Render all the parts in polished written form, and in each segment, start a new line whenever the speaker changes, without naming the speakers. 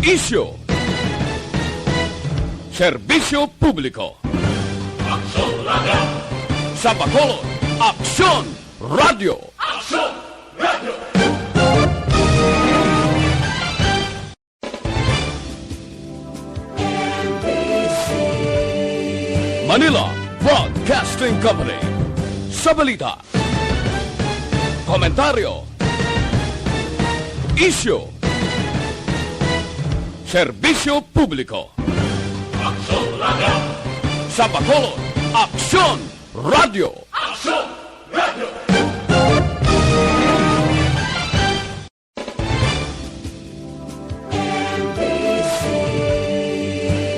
Isyo. Serbisyo publiko.
Aksyon Radio!
Sa Bacolod, Aksyon Radio.
Aksyon Radio!
Manila Broadcasting Company. Sa balita, komentaryo, isyu, serbisyo publiko.
Aksyon Radio!
Sa Bacolod, Aksyon Radio.
Aksyon Radio!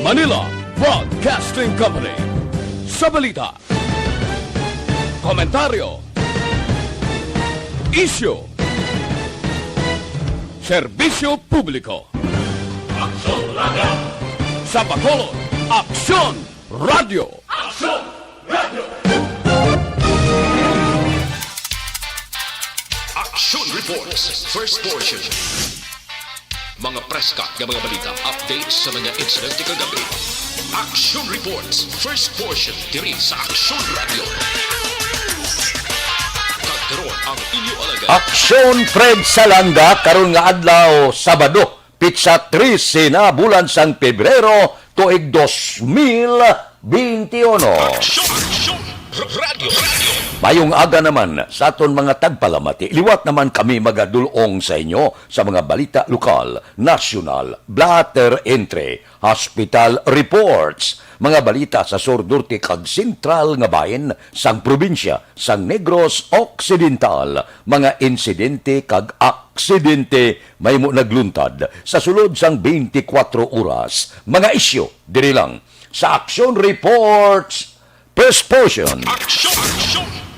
Manila Broadcasting Company. Sa balita, komentaryo, isyu, serbisyo publiko.
Aksyon Radio!
Sa Bacolod, Aksyon Radio.
Aksyon Radio!
Action Reports, first portion. Mga preska ng mga balita, updates sa mga incident kagabi. Action Reports, first portion, diri sa Action Radio. Kagkaroon ang inyo alagad.
Aksyon Fred Salanga karon nga adlaw Sabado, pitsa 13 na bulan sang Pebrero tuig 2021.
Action Radio.
Mayong aga naman sa aton mga tagpalamati. Liwat naman kami magadulong sa inyo sa mga balita lokal, national, blatter entry, hospital reports, mga balita sa Surdurte kag sentral nga bahin sang probinsya sang Negros Occidental, mga insidente kag aksidente may mo nagluntad sa sulod sang 24 oras. Mga isyu diri lang sa Action Reports first portion.
Action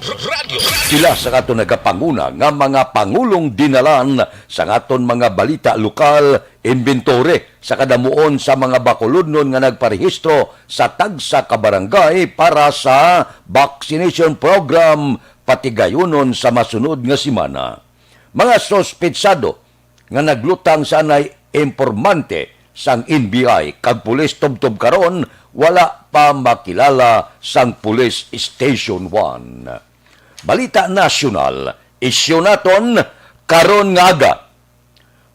Radio.
Sila sa katon nagapanguna nga mga pangulong dinalan sa katon mga balita lokal, inventory sa kadamuon sa mga bakuludnon nga nagparehistro sa tagsa ka barangay para sa vaccination program patigayunon sa masunod nga semana. Mga sospetsado nga naglutang sanay informante sang NBI kag pulis tubtob karon wala pa makilala sang Police Station 1. Balita nasyonal, isyu naton karon nga aga.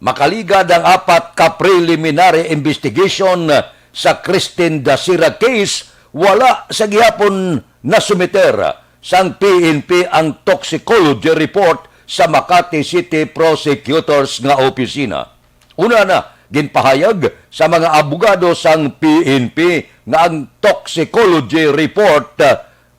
Makaligad ang 4 ka preliminary investigation sa Christine Dasira case, wala sa gihapon na sumiter sang PNP ang toxicology report sa Makati City Prosecutors nga opisina. Una na, ginpahayag sa mga abogado sang PNP nga ang toxicology report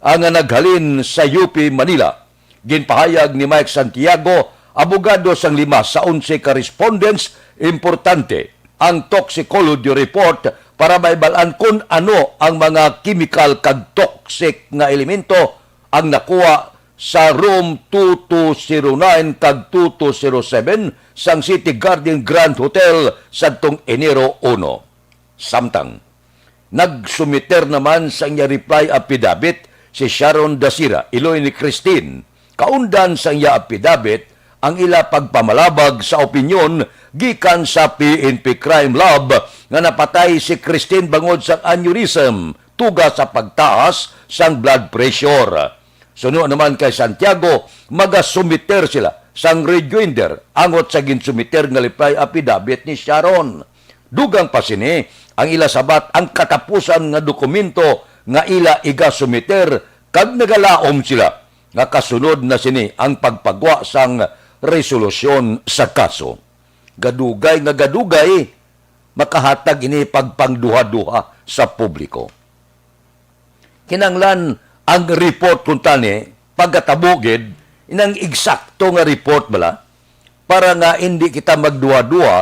ang naghalin sa UP Manila. Ginpahayag ni Mike Santiago, abogado sang 5 sa 11 ka respondents, importante ang toxicology report para maibalaan kung ano ang mga chemical kag toxic nga elemento ang nakuha sa room 2209 kag 2207 sang City Garden Grand Hotel sadtong Enero 1. Samtang nagsumiter naman sa iya reply affidavit si Sharon Dasira, iloy ni Christine. Kaundan sa iya affidavit ang ila pagpamalabag sa opinyon gikan sa PNP Crime Lab nga napatay si Christine bangod sa aneurysm tuga sa pagtaas sang blood pressure. Suno naman kay Santiago, magasumiter sila sang rejoinder angot sa ginsumiter nga reply affidavit ni Sharon. Dugang pa sini ang ila sabat ang katapusan nga dokumento nga ila igasumiter kag nagalaom sila nga kasunod na sini ang pagpagwa sang resolusyon sa kaso. Gadugay nga gadugay makahatag ini pagpangduha-duha sa publiko. Kinanglan ang report kung tani pagkatabugid inang eksakto nga report bala para nga hindi kita magduha-duha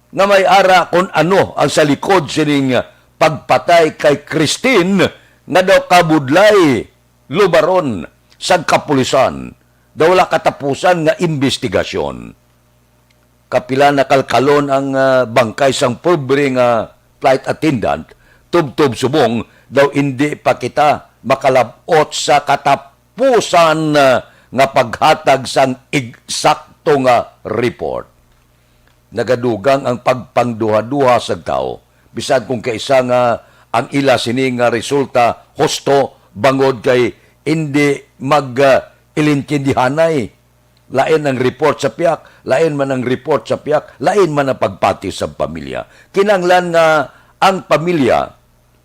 nga may ara kung ano ang sa likod sining pagpatay kay Christine nga daw kabudlay lubaron sa kapulisan daw wala katapusan nga investigasyon. Kapila na kalkalon ang bangkay sang pobre nga flight attendant, tub-tub subong daw hindi pa kita makalabot sa katapusan nga paghatag sang eksakto nga report. nagadugang ang pagpangduha-duha sa tao. Bisan kung kaisa nga ang ila sini nga resulta husto bangod kay hindi ilintindihanay. Lain ang report sa piyak, lain man ang report sa piyak, lain man ang pagpati sa pamilya. Kinanglan nga ang pamilya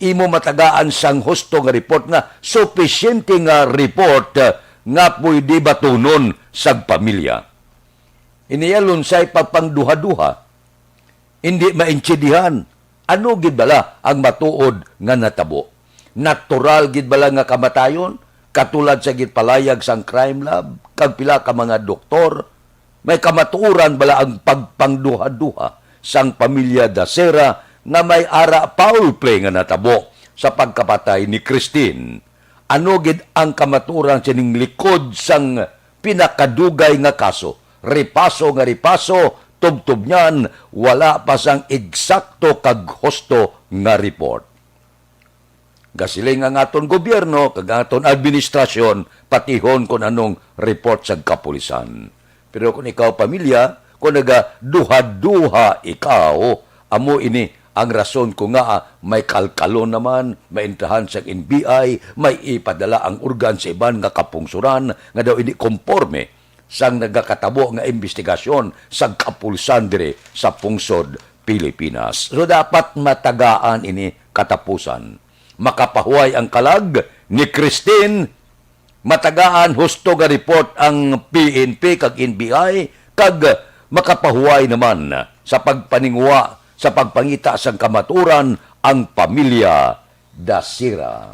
imo matagaan sang husto nga report nga sufficiente nga report nga pwede batunon sa pamilya. Iniyalon say pagpangduha-duha, hindi maintindihan. Ano gid bala ang matuod nga natabo? Natural gid bala nga kamatayon? Katulad sa gitpalayag sang crime lab, kag pila ka mga doktor, may kamatuoran bala ang pagpangduha-duha sang pamilya Dasera nga may ara foul play nga natabo sa pagkapatay ni Christine. Ano gid ang kamatuoran sining likod sang pinakadugay nga kaso? Ripaso, tubtob niyan, wala pa sang eksakto kag husto nga report. Gasiling ang aton gobyerno, kag aton administrasyon, patihon kung anong report sa kapulisan. Pero kung ikaw pamilya, kung nagaduha-duha ikaw, amo ini ang rason ko nga may kalkalon naman, may intahan sa NBI, may ipadala ang organ sa iban nga kapungsuran, nga daw ini konforme sang nagakatabo nga investigasyon sa kapulisan dire sa pungsod Pilipinas. So dapat matagaan ini katapusan. Makapahuay ang kalag ni Christine, matagaan husto nga report ang PNP kag NBI, kag makapahuay naman sa pagpaningwa, sa pagpangita sang kamaturan ang pamilya Dasira.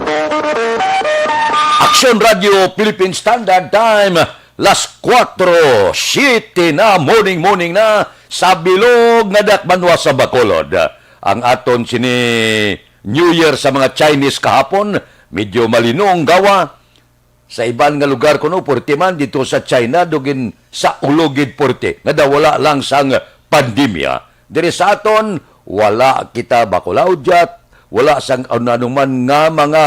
Aksyon Radio Philippine Standard Time, las 4:07 na, morning na, sa bilog nga dakmanwa sa Bacolod. Ang aton sini New Year sa mga Chinese kahapon, medyo malinong gawa. Sa iban nga lugar kuno, porte man dito sa China, dugin sa ulogid porte. Nga wala lang sang pandemya. Diri sa aton, wala kita bakulawdyat, wala sang anuman nga mga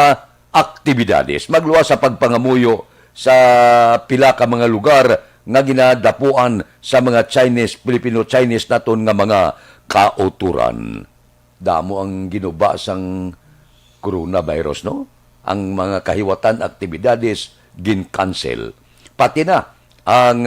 aktibidades. Magluwa sa pagpangamuyo sa pila ka mga lugar nga ginadapuan sa mga Chinese, Filipino-Chinese naton nga mga kauturan. Damo ang ginuba sang coronavirus, no? Ang mga kahiwatan, aktibidades, gin-cancel. Pati na ang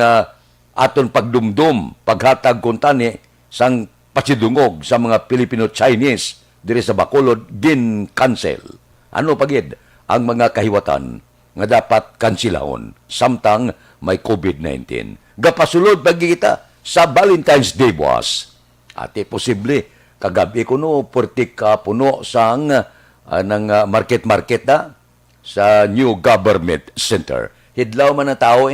aton pagdumdum, paghatag kuntani sang pasidungog sa mga Filipino-Chinese diri sa Bacolod, gin-cancel. Ano pagid ang mga kahiwatan nga dapat kansilahon samtang may COVID-19. Gapasulod pagkita sa Valentine's Day buwas. Ate posible kagabi ko no, portik puno sang ng market na sa New Government Center. Hidlaw man ang tao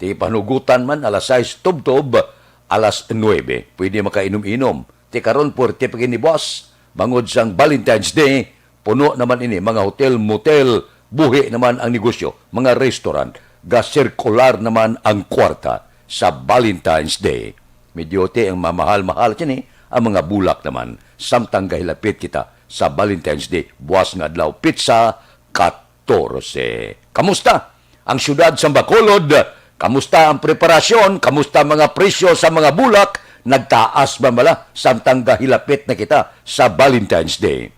Ti panugutan man alas 6 tubtob, alas 9. Pwede makainom-inom. Ti karon portik pagini boss, bangod sang Valentine's Day, puno naman ini mga hotel, motel, buhi naman ang negosyo, mga restaurant, ga-circular naman ang kwarta sa Valentine's Day. Medyo ang mamahal-mahal siya ang mga bulak naman, samtang gahilapit kita sa Valentine's Day, buwas nga adlaw, pizza, 14. Kamusta ang syudad sa Bacolod? Kamusta ang preparasyon? Kamusta mga presyo sa mga bulak? Nagtaas ba mala, samtang gahilapit na kita sa Valentine's Day?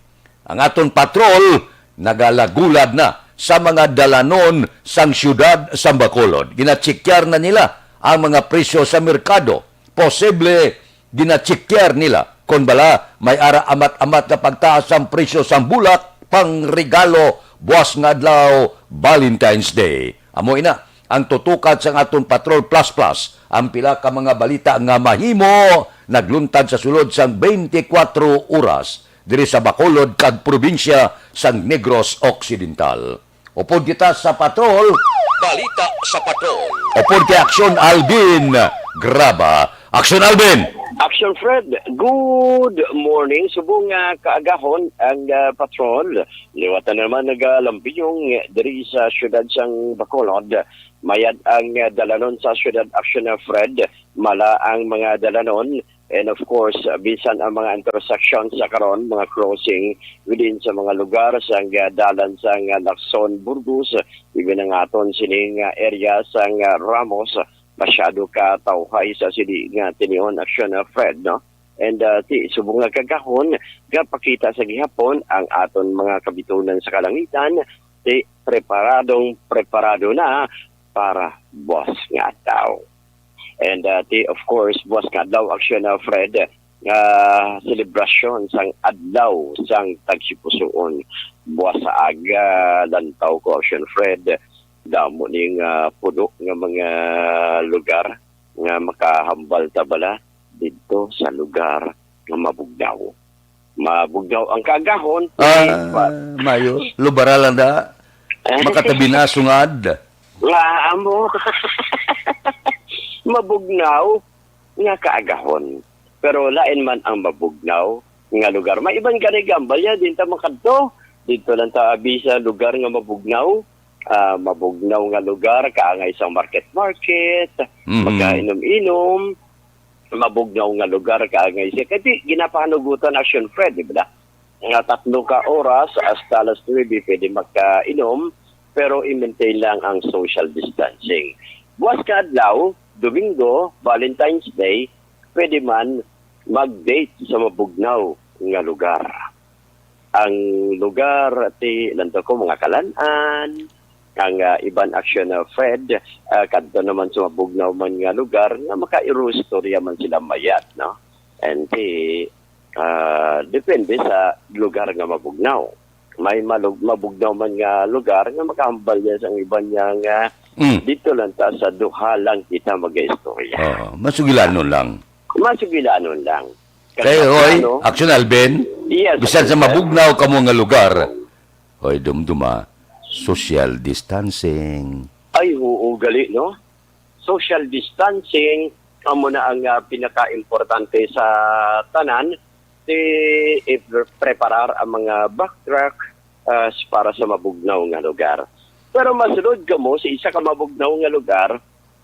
Ang aton patrol, nagalagulad na sa mga dalanon sang syudad sa Bacolod. Ginatsikyar na nila ang mga presyo sa merkado. Posible ginatsikyar nila kung bala may ara amat-amat na pagtaas ang presyo sa bulak pang regalo buwas nga adlaw Valentine's Day. Amoy na ang tutukat sa aton Patrol Plus Plus ang pila ka mga balita nga mahimo nagluntad sa sulod sang 24 oras diri sa Bacolod kag probinsya sang Negros Occidental. Upod kita sa Patrol, balita sa Patrol. Upod kay Aksyon Alvin Graba. Aksyon Alvin.
Aksyon Fred, good morning. Subong kaagahon ang patrol. Liwatan naman nagalampiyong diri sa syudad sang Bacolod. Mayad ang dalanon sa syudad Aksyon Fred. Mala ang mga dalanon. And of course, bisan ang mga intersection sa karon, mga crossing within sa mga lugar sang dalan sang Lacson, Burgos, even ang aton sining area sang Ramos, masyado ka tawhay sa sili nga tinion aksyon na Fred, no? And ti subong nga kagahon gapakita sa gihapon ang aton mga kabitunan sa kalangitan ti preparado na para buwas nga daw. And of course, buwas nga daw aksyon na Fred, celebration sang adlaw sang tagsipusoon. Buwas sa aga lantaw ko aksyon Fred, damo ning puno nga mga lugar nga makahambal tabala dito sa lugar nga mabugnaw. Mabugnaw ang kagahon.
Mayo, lubaralan da. Makatabi na sungad.
Amo. Mabugnaw nga kaagahon. Pero lain man ang mabugnaw nga lugar. May ibang ganigambal ya din ta makadto. Dito lang ta abi sa lugar nga mabugnaw. Mabugnaw nga lugar kaangay sa market, magkainom-inom. Mabugnaw nga lugar kaangay siya. Kasi ginapanugutan action Fred, di ba? Nga 3 ka oras hasta alas 9 pwede magkainom, pero i-maintain lang ang social distancing. Buwas ka adlaw, Domingo, Valentine's Day, pwede man mag-date sa mabugnaw nga lugar. Ang lugar ti lanto ko mga Kalanan, ang iban action na Fred, kadto naman sa mabugnaw man nga lugar nga makairustorya man sila mayat, no? And depende sa lugar nga mabugnaw. May mabugnaw man nga lugar nga makahambal niya sa iban niya nga dito lang ta sa duha lang kita mag-istorya.
Masugilanon lang.
Masugilanon lang.
Kaya hoy, Aksyon Alben,
yes,
bisan sa mabugnaw kamo nga lugar, hoy dumduma, social distancing.
Ay, oo, gali, no? Social distancing, amo na ang pinaka-importante sa tanan, i-preparar ang mga backtrack para sa mabugnaw nga lugar. Pero masunod ka mo, sa isa ka mabugnaw nga lugar,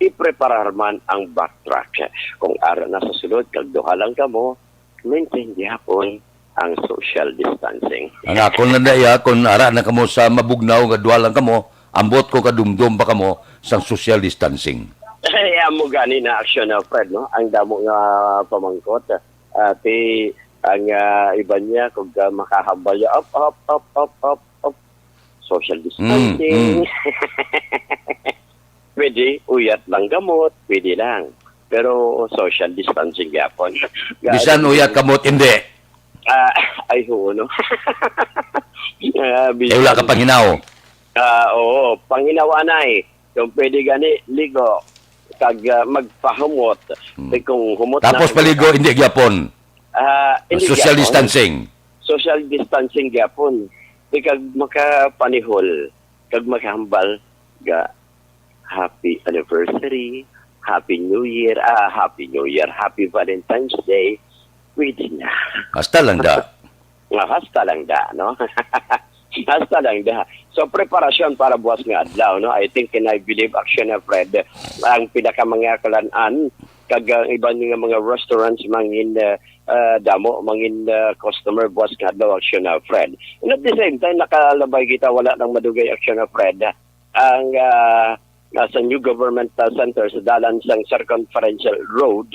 i-preparar man ang backtrack. Kung ara na sa sulod, kagduha lang ka mo, maintain hapon ang social distancing.
Ang akon na daya, kung ara na kamo sa mabugnaw, gadwalang kamo, ambot ko kadumdum pa kamo sa social distancing.
Ay, amo gani na aksyon na Fred, no? Ang damo nga pamangkot. Ang iba niya, kung makahambal niya, up. Social distancing. Pwede, uyat lang gamot, pwede lang. Pero social distancing yapon.
Bisan uyat kamot, hindi.
Ay, ho, no?
Ay, wala ka panginaw.
Oo, panginawaan kung pwede gani, ligo, kag magpahumot. Kung humot
Tapos paligo, hindi gyapon. Social
gyapon.
distancing.
Social distancing gyapon. Kag makapanihol, kag makahambal, happy anniversary, Happy New Year, Happy Valentine's Day, pwede na.
Hasta lang da.
Hasta lang da, no? Hasta lang da. So, preparasyon para buwas nga adlaw, no? I think and I believe action na Fred, ang pinaka mga kag iban nga mga restaurants, mangin damo, mangin customer buwas nga adlaw action na Fred. And at the same time, nakalabay kita, wala nang madugay action na Fred. Ang sa New Government Center sa dalan sang Circumferential Road,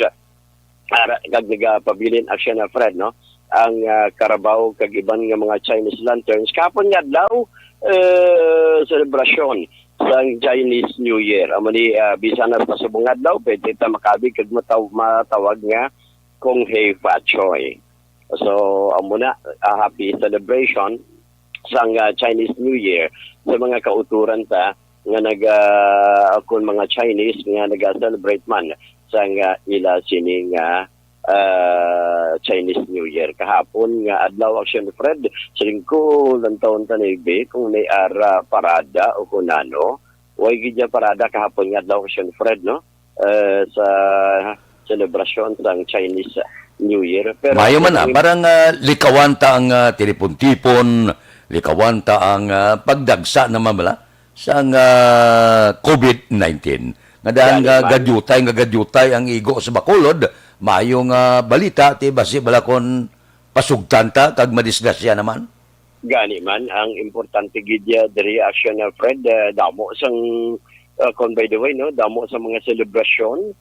kag nagapabilin action na Fred, no? Ang Carabao kag iban nga mga Chinese lanterns kapon nga adlaw selebrasyon sang Chinese New Year. Amani bisan na sa subong adlaw pwede ta makabi kag matawag nga kung Hei Fa Choi. So amo na happy celebration sang Chinese New Year sa mga kauturan ta nga kun mga Chinese nga naga-celebrate man sang ila sining Chinese New Year. Kahapon nga adlaw action Fred, silingko lang taon tanigbe kung may ara parada o kunano. Way gidya parada kahapon nga adlaw action Fred, no? Sa celebration sang Chinese New Year. Pero
Mayo man parang likawanta ang tilipon-tipon, likawanta ang pagdagsa naman bala sang COVID-19. Nga daan gadyutay ang igo sa Bacolod, mayong balita ti basi balakon pasugtanta kag madisgrasya naman.
Gani man ang importante gidya diri action na Fred, damo sang kung by the way, no, damo sa mga selebrasyon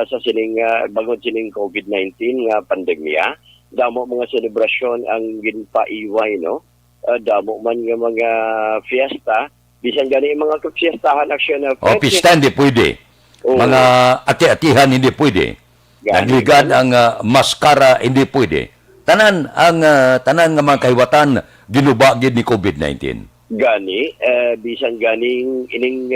sa sining bagon sining COVID-19 nga pandemya, damo mga selebrasyon ang ginpaiway, no. Damo man nga mga fiesta, bisan gani mga fiestahan aksyon na
O, pista hindi pwede.
Oo.
Mga ati-atihan hindi pwede. Nagligad ang maskara hindi pwede. Tanan nga mga kahiwatan ginubagid ni COVID-19.
Gani, bisan ganing ining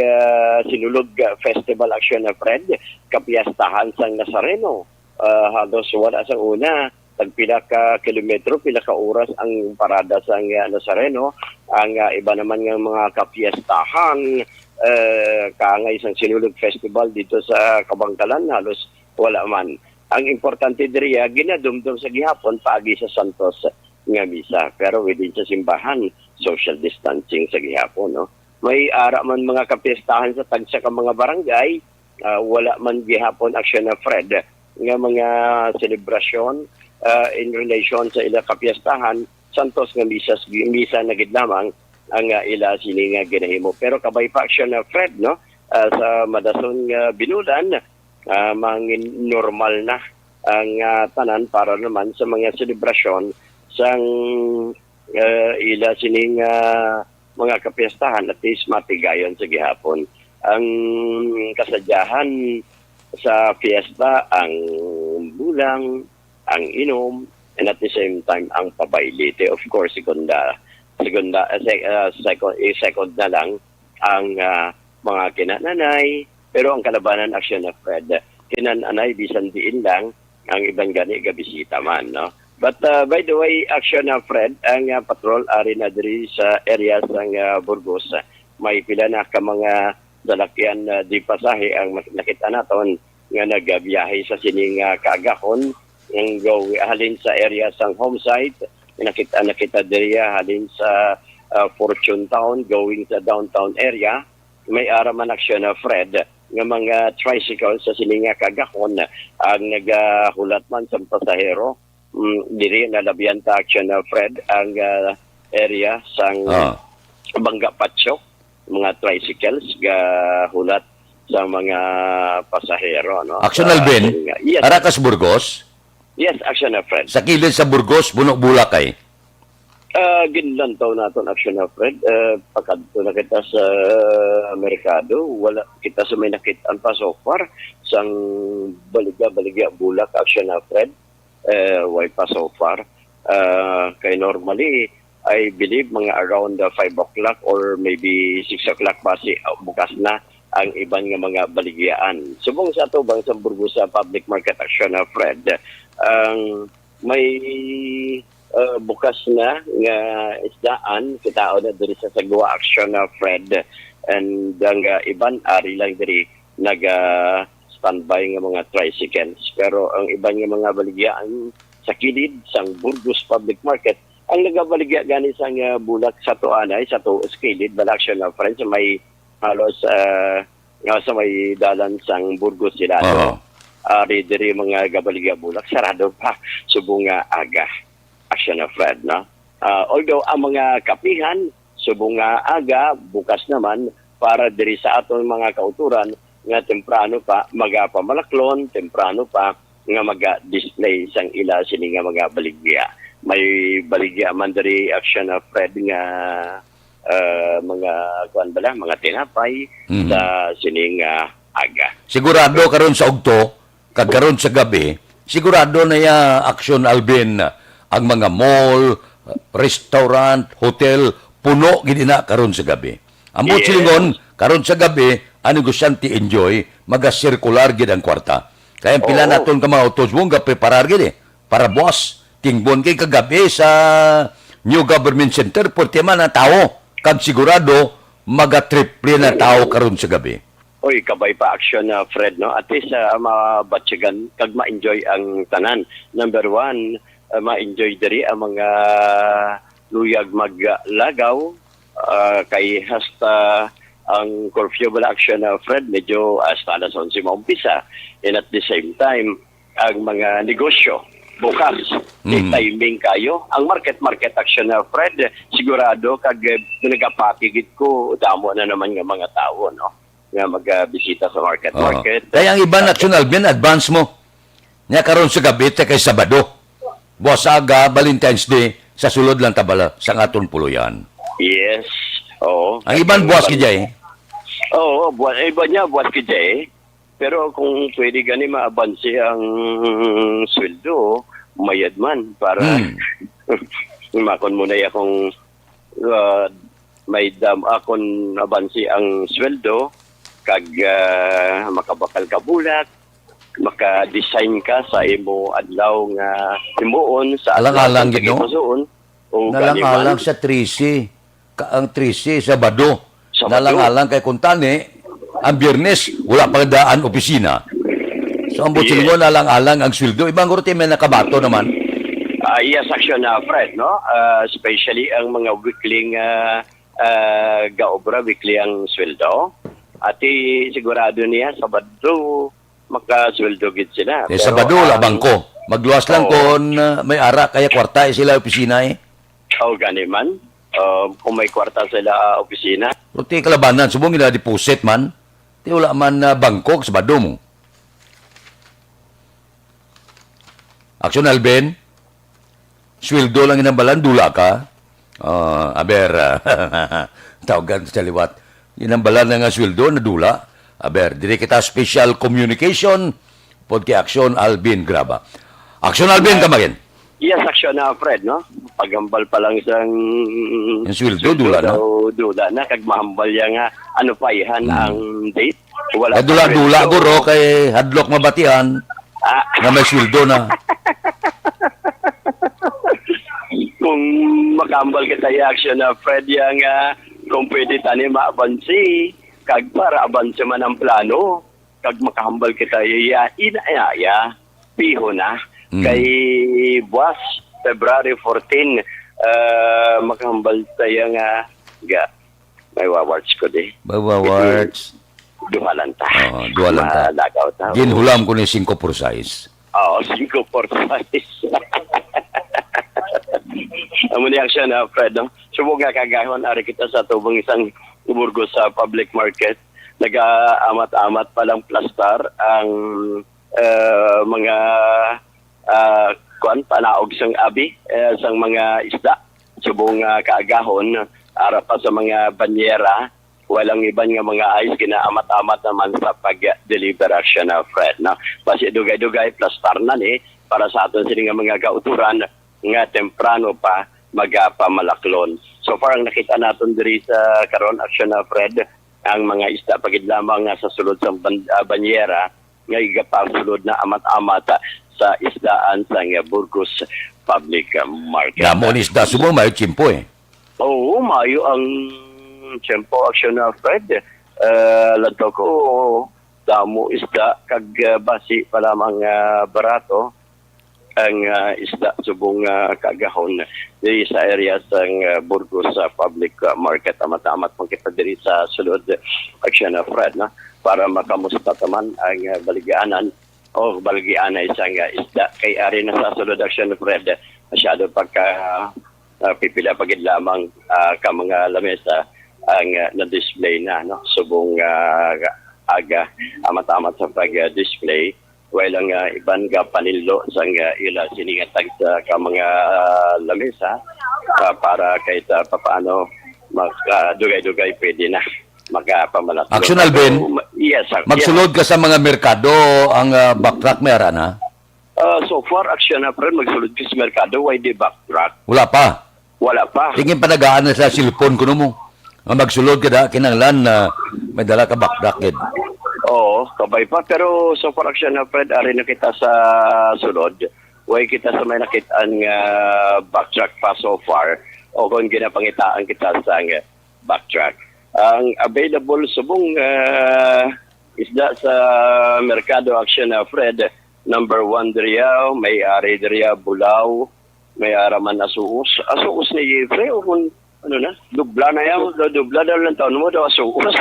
sinulog festival action na Fred, kapiyastahan sang Nazareno. Halos wala sa una, pila ka kilometro, pila ka oras ang parada sang Nazareno. Ang iba naman ng mga kapiyastahan, kaangay isang sinulog festival dito sa Kabangkalan, halos wala man. Ang importante diriya, ginadumdum sa gihapon paagi sa Santos nga misa. Pero within sa simbahan, social distancing sa gihapon, no? May ara man mga kapiyastahan sa tagsa ka mga barangay, wala man gihapon aksyon na Fred nga mga selebrasyon in relation sa ila kapiyastahan. Santos nga misa na gid lamang ang ila sini nga ginahimo. Pero kabay pa aksyon na Fred, no, sa madason nga binulan, mangin normal na ang tanan para naman sa mga selebrasyon sang ila sining mga kapiyastahan at least matigayon sa gihapon. Ang kasadyahan sa fiesta ang bulang, ang inom, and at the same time ang pabailite. Of course, second na lang ang mga kinananay, pero ang kalabanan aksyon na Fred, kinananay bisan diin lang ang ibang gani gabisita man, no? But by the way, aksyon na Fred, ang patrol ari na diri sa areas ng Burgos. May pila na ka mga dalakyan di pasahe ang nakita naton nga nagbiyahe sa sining kaagahon ang go halin sa area sang home site. Nakita diri halin sa Fortune Town going sa downtown area. May ara man aksyon na Fred nga mga tricycle sa sining kaagahon ang nagahulat man sa pasahero. Diri na labihan ta aksyon na Fred ang area sang Bangga Patsyo, mga tricycles hulat sa mga pasahero, no?
Aksyon Alvin,
yes.
Aracas Burgos?
Yes, aksyon na Fred.
Sa kilid sa Burgos, Bunok-Bulakay?
Ginlantaw naton aksyon na Fred. Pagkadto na kita sa merkado, wala kita sa may nakitaan pa so far sang baligya bulak aksyon na Fred. Why pa so far. Kay normally, I believe mga around 5 o'clock or maybe 6 o'clock pa bukas na ang ibang nga mga baligyaan. Subong sa ito, bang sa Burgos sa Public Market Action na Fred, may bukas na nga isdaan, kitao na diri sa Sagwa Action na Fred, and ang iban ari lang diri standby nga mga tricycles. Pero ang iba nga mga baligyaan sa kilid sang Burgos Public Market, ang nagabaligya gani sang bulak sa tuanay, sa kilid, balaksyon na friends, may halos sa may dalan sang Burgos sila. Diri mga gabaligya bulak, sarado pa, subong aga. Aksyon na Fred, no? Although ang mga kapihan, subong aga, bukas naman, para diri sa atong mga kauturan, nga temprano pa magapamalaklon, temprano pa nga maga-display sang ila sini nga mga baligya. May baligya man diri aksyon na Fred nga mga kuan bala, mga tinapay sa sini nga aga.
Sigurado karon sa ugto, kag karon sa gabi, sigurado na ya aksyon Alvin ang mga mall, restaurant, hotel puno gid na karon sa gabi. Amo silingon karon sa gabi ang negosyante enjoy, maga-circular gid ang kwarta. Kaya pila naton ka mga autos mong ga-preparar gid para boss, tingbon kay kagabi sa New Government Center, porte man na tao, kag sigurado, maga-triple na tao karon sa gabi.
Oy, kabay pa aksyon na Fred, no? At least mabatyagan, kag ma-enjoy ang tanan. Number one, ma-enjoy diri ang mga luyag maglagaw, kay hasta ang curfew bala action na Fred medyo hasta alas 11 maumpisa, and at the same time ang mga negosyo bukas timing kayo ang market action na Fred sigurado kag nagapakigit ko damo na naman nga mga tao, no? nga magbisita sa market.
Kaya ang iba national bin, advance mo. Nga karon sa gabi, kay Sabado. Buwas aga, Valentine's Day, sa sulod lang tabala, sa aton puluyan.
Yes. Oo.
Ang iban buwas kaya eh.
Oo, iba niya buwas kaya eh. Pero kung pwede gani maabansi ang sweldo, mayad man para makon muna akong may dam akon abansi ang sweldo kag makabakal ka bulak, maka-design ka sa imo adlaw nga himuon sa
alang-alang gid no.
O
nalang-alang sa 13. Ang 13 sa Bado. Nalang-alang kay kuntani ang Biyernes wala pa daan opisina. So ang butsil mo nalang-alang ang sweldo. Ibang routine may nakabato naman.
Yes, Aksyon na Fred, no? Especially ang mga weekly gaobra, weekly ang sweldo. At sigurado niya, Sabado, makasweldo gid sila.
Pero Sabado, labang ko. Magluwas lang kung may ara, kaya kwarta sila opisina eh.
Gani man. Kung may kwarta sila opisina.
Ruti kalabanan, subong nila deposit man. Di wala man bangkok, Sabado mo. Aksyon Alben, sweldo lang inambalan, dula ka. Tawagan sa liwat. Inambalan na nga sweldo na dula. Dire kita special communication pod kay Aksyon Alvin Graba. Aksyon Alvin kamagin.
Yes, Aksyon na Fred, no? Paghambal pa lang isang
yung sweldo dula na.
Dula na kag mahambal ya nga ano pa ihan ang date.
Wala dula guro kay hadlok mabatian. Nga may sweldo na.
Kung makambal kita yung Aksyon na Fred yang kung pwede tani maabansi, kag para abansi man ang plano, kag makahambal kita inaya, piho na, kay buwas, February 14, makahambal tayo may wawards ko di.
May wawards.
Duhalan ta.
Duhalan ta.
Lagaw ta.
Ginhulam ko ni 5 for size.
5 for size. Amo ni Aksyon na Fred, no? Subong nga kagahon ari kita sa tubong isang Burgos sa public market. Nag-amat-amat palang plastar ang mga panaog sang abi sang mga isda. Subong kaagahon ara pa sa mga banyera, walang iban nga mga ice kinaamat-amat naman sa pag-deliver Aksyon na Fred, no? Basi dugay-dugay plastar na ni para sa aton sini nga mga kauturan nga temprano pa magapamalaklon. So far ang nakita natin diri sa karon Aksyon na Fred, ang mga isda pagid lamang nga sa sulod sa banyera nga igapasulod na amat-amat sa isdaan sa Burgos Public Market.
Damo ni isda sumo may tiyempo eh.
Oo, mayo ang tiyempo Aksyon na Fred. Lanto ko damo isda kag basi pa lamang barato ang isda subong kagahon diri sa area sang Burgos sa public market. Amat-amat pang kita diri sa sulod Aksyon na Fred, na para makamusta taman ang baligyanan o baligyanan isang isda kay ari na sa sulod Aksyon na Fred. Masyado pagka pipila pagid lamang ka mga lamesa ang na-display na, no? Subong aga amat-amat sa pag-display. Walang iban nga panilo sa ila siningatag sa mga lamesa para kahit paano dugay-dugay pwede na magpamalat.
Aksyon Alvin,
yes,
magsulod ka sa mga merkado ang backtrack meron ha?
So far, Aksyon na Fred, magsulod ka sa merkado, why di backtrack?
Wala pa.
Wala pa.
Tingin pa nagaan na sa cellphone ko mo. Ang magsulod ka da, kinanglan na may dala ka backtrack yun.
Oo, kabay pa. Pero so far Aksyon na Fred, ari na kita sa sulod. Way kita sa may nakitaan nga backtrack pa so far. O kung ginapangitaan kita sa backtrack. Ang available subong isda sa merkado Aksyon na Fred, number 1 diriya, may ari diriya bulaw, may araman asuus. Asuus ni Jeffrey o kung ano na, dubla na yan. Dubla daw lang taon mo daw asuus.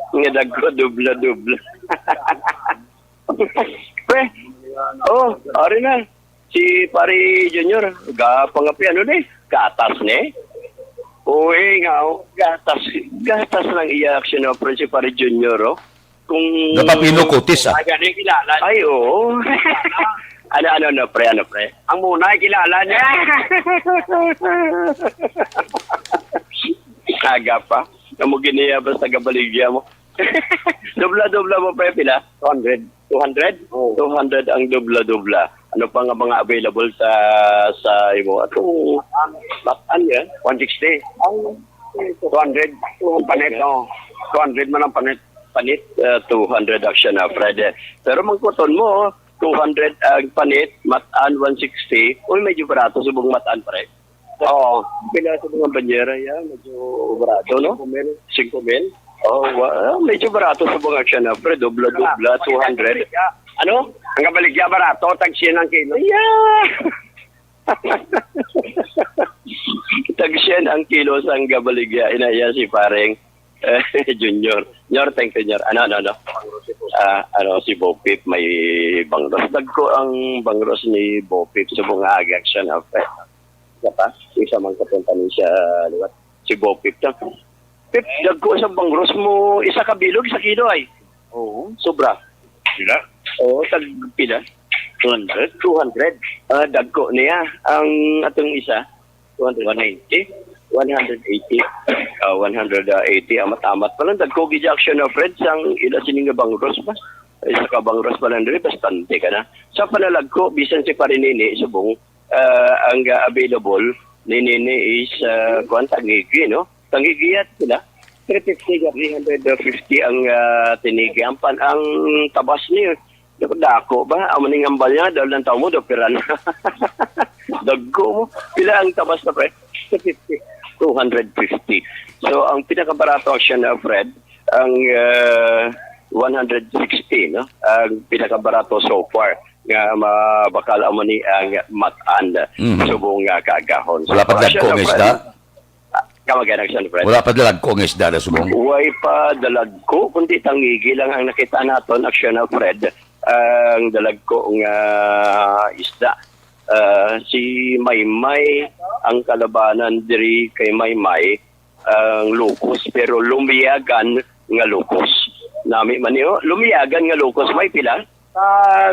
Ngadag ko, dubla. Pre, ari na. Si Pari Junior, pangapi ano ni, kaatas ni. Uy, nga, gatas lang iya Aksyon na Friend si Pare Junior, oh. Kung...
Napapinukutis, ah.
Agad kilala.
Ay, oo. Ano, pre?
Ang muna ay kilala niya.
Kaga pa. Namugin niya basta gabaligya mo. Dubla mo, pre, pila?
200.
200?
Oo.
200 ang dubla. Ano pa nga mga available sa imo? Atong bataan yan?
160.
Ang
200. Panit, no. 200 man ang panit.
200 Aksyon na, Fred. Pero magkuton mo, 200 ang panit, mataan 160. Uy, medyo barato subong mataan, pre. Oo. Pila sa mga banyera yan, medyo barato, no? 5,000. Oh, medyo barato subong Aksyon na, Fred. Dubla, 200. Ano?
Ang kabaligya barato, tagsiyan ang kilo.
Yeah! Tagsiyan ang kilo sa gabaligya. Inaya si pareng Junior. Junior, thank you, Junior. Ano? Si Bopip may bangros. Dagko ang bangros ni Bopip sa mga Aksyon na Fred. Diba? Isa man kapunta niya liwat. Si Bopip na. Pip, dagko sa bangros mo. Isa kabilog, isa kilo ay. Oo. Sobra.
Sila?
Oo, tagpila. 200. Dagko niya. Ang atong isa, 190. 180. 180. Amat-amat pa lang. Dagko gija Aksyon na Fred. Sang ila sining bangros ba? Isa ka bangros pa lang rin. Bastante ka na. Sa panalag ko, bisan si Parinini, subong, ang available ni Nini is, tangigi, no? Tangigi at sila. 350 ang tinigi. Ang tabas niyo. Dako ba? Amaning ambal niya, dahil ng tao mo, dopiran. Dagko mo. Pila ang tabas na, Fred? 250. So, ang pinakabarato Aksyon na, Fred, ang 160, no? Ang pinakabarato so far nga mabakala mo ni ang mataan subong kaagahon.
Wala pa dalagkong isda?
Kamagana Aksyon, Fred.
Wala pa dalagkong isda na subong?
Huwag pa dalagko, kundi tangigi lang ang nakita naton Aksyon na, Fred. Ang dalagko nga isda. Si Maymay, ang kalabanan diri kay Maymay, ang lukos, pero lumiyagan nga lukos. Nami man niyo, lumiyagan nga lukos, may pila?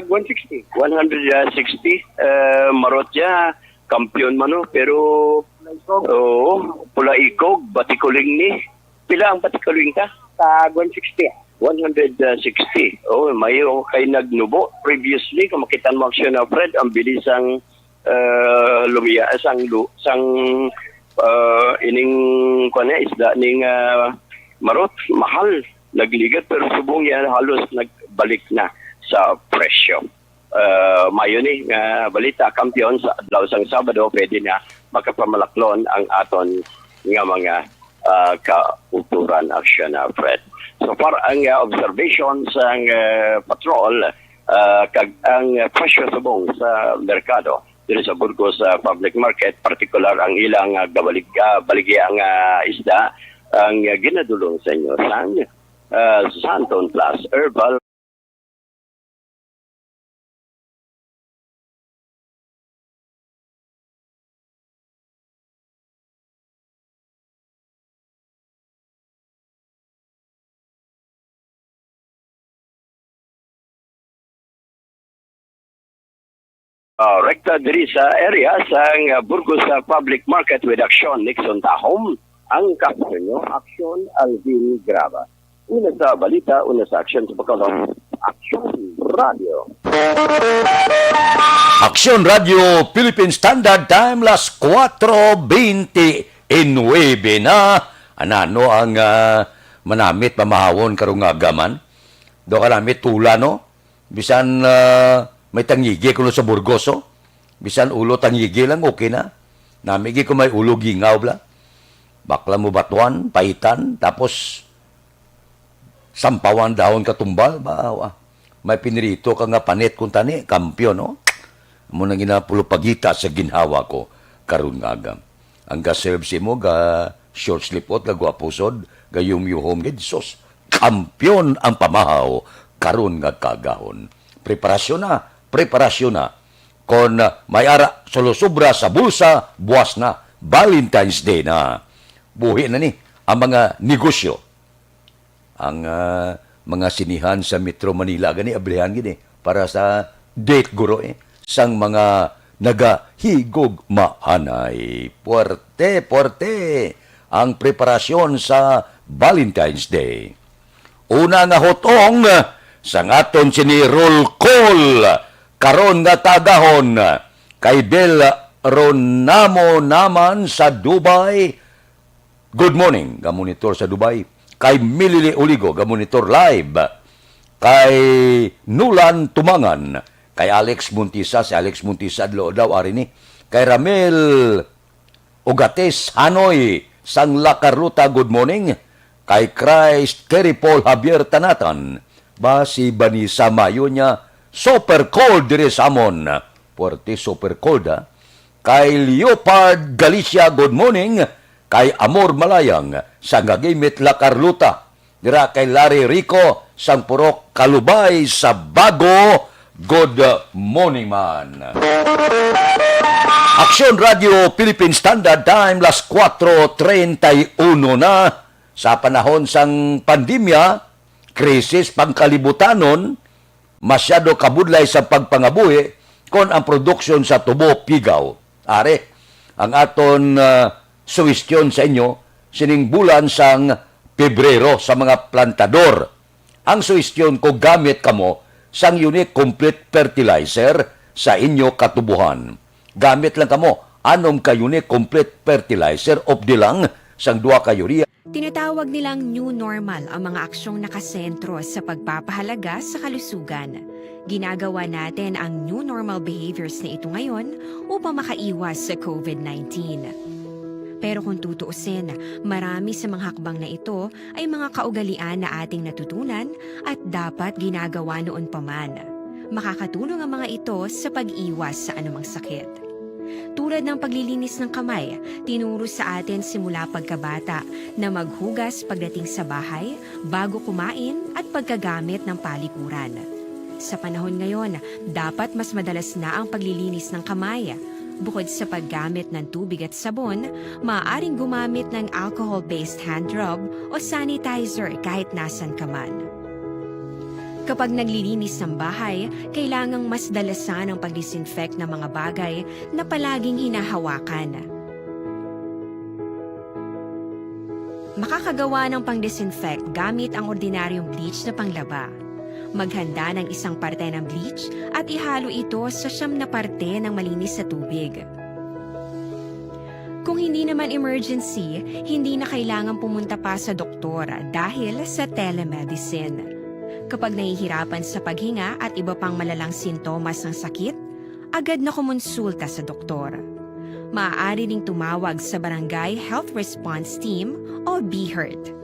160.
160. Marotya, kampiyon man no, pero pula ikog, batikuling ni. Pila ang batikuling ka?
160.
160. Oh, mayo kay nagnubo previously kung makitan mo Aksyon na Fred ang bilisang lumiya ining kunya isda ning marot mahal nagligat pero subong yan halos nagbalik na sa presyo. Mayo ni nga balita kampiyon sa adlaw sang Sabado pwede na makapamalaklon ang aton nga mga kauturan Aksyon na Fred. So far, ang observation sa patrol, ang presyo subong sa merkado, dito sa Burgos Public Market, particular ang ilang baligyang isda, ang ginadulong sa inyo sa Santon Plus Herbal. Rekta diri sa area sa Burgos Public Market with Aksyon Nixon Tahom ang kapunyo Aksyon Alvin Graba. Una sa balita, una sa aksyon sa pagkalong Aksyon Radio.
Aksyon Radio Philippine Standard Time las 4:29 na anano ang manamit pamahawon karong agaman. Do kalamit tula no. Bisan may tangigi kuno sa Burgos, oh. Bisan ulo tangigi lang, okay na. Namigi ko may ulo gingaw bla. Bakla mo batuan, paitan, tapos sampawan dahon katumbal, ba, may pinirito ka nga panit kung tani, kampyon, no? Mo nang ginapulupagita sa ginhawa ko, karun nga agam. Ang ga-serve si mo, ga short slipot, ga guapusod, ga yumyuhom, sos. Kampyon ang pamahaw, karun nga kagahon. Preparasyon na. Kung may ara solusubra sa bulsa, buwas na. Valentine's Day na. buhi na ni ang mga negosyo. Ang mga sinihan sa Metro Manila gani ablihan gini para sa date guro sang mga nagahigog maanay. Puerte ang preparasyon sa Valentine's Day. Una nga hotong sang aton sini roll call karon nga tagahon kay Bel Ronamo naman sa Dubai. Good morning, ga monitor sa Dubai. Kay Milili Uligo, ga monitor live. Kay Nulan Tumangan, kay Alex Muntisa, si Alex Muntisa daw ari ni. Kay Ramel Ugates Hanoy sang Lakaruta, good morning. Kay Christ Kerry Paul Javier Tanatan, basi bani sa mayo niya super cold dire sa amon. Puerte super cold ha. Kay Leopard Galicia, good morning. Kay Amor Malayang, sa Gagimit La Carluta. Dira kay Larry Rico, sang Purok Kalubay sa Bago, good morning man. Aksyon Radio Philippine Standard Time, las 4:31 na. Sa panahon sang pandemya, krisis pangkalibutanon, masyado kabudlay sa pagpangabuhi kon ang produksyon sa tubo pigaw. Are, ang aton suwestyon sa inyo, sining bulan sang Pebrero sa mga plantador. Ang suwestyon ko gamit kamo sang unique complete fertilizer sa inyo katubuhan. Gamit lang kamo anom ka unique complete fertilizer of the lang sang duha ka urea.
Tinatawag nilang new normal ang mga aksyong nakasentro sa pagpapahalaga sa kalusugan. Ginagawa natin ang new normal behaviors na ito ngayon upang makaiwas sa COVID-19. Pero kung tutuusin, marami sa mga hakbang na ito ay mga kaugalian na ating natutunan at dapat ginagawa noon pa man. Makakatulong ang mga ito sa pag-iwas sa anumang sakit. Tulad ng paglilinis ng kamay, tinuro sa atin simula pagkabata na maghugas pagdating sa bahay, bago kumain at pagkagamit ng palikuran. Sa panahon ngayon, dapat mas madalas na ang paglilinis ng kamay. Bukod sa paggamit ng tubig at sabon, maaaring gumamit ng alcohol-based hand rub o sanitizer kahit nasan ka man. Kapag naglilinis ng bahay, kailangang mas dalasan ang pag-disinfect ng mga bagay na palaging hinahawakan. Makakagawa ng pang-disinfect gamit ang ordinaryong bleach na panglaba. Maghanda ng isang parte ng bleach at ihalo ito sa 9 na parte ng malinis na tubig. Kung hindi naman emergency, hindi na kailangan pumunta pa sa doktor dahil sa telemedicine. Kapag nahihirapan sa paghinga at iba pang malalang sintomas ng sakit, agad na kumonsulta sa doktor. Maaari ding tumawag sa Barangay Health Response Team o BHERT.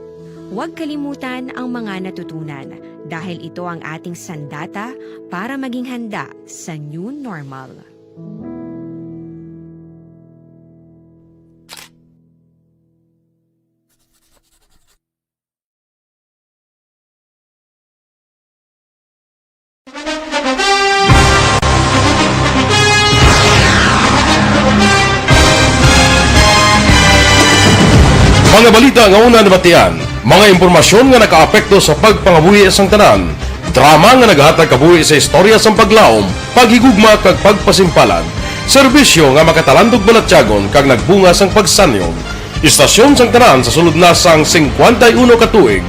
Huwag kalimutan ang mga natutunan dahil ito ang ating sandata para maging handa sa new normal.
Mga balita nga una nabatian, mga impormasyon nga nakaapekto sa pagpangabuhi sang tanan, drama nga naghatag kabuhi sa istorya sang paglaom, paghigugma kag pagpasimpalan, serbisyo nga makatalandog balatyagon kag nagbunga sang pagsanyog, istasyon sang tanan sa sulod na sang 51 ka tuig,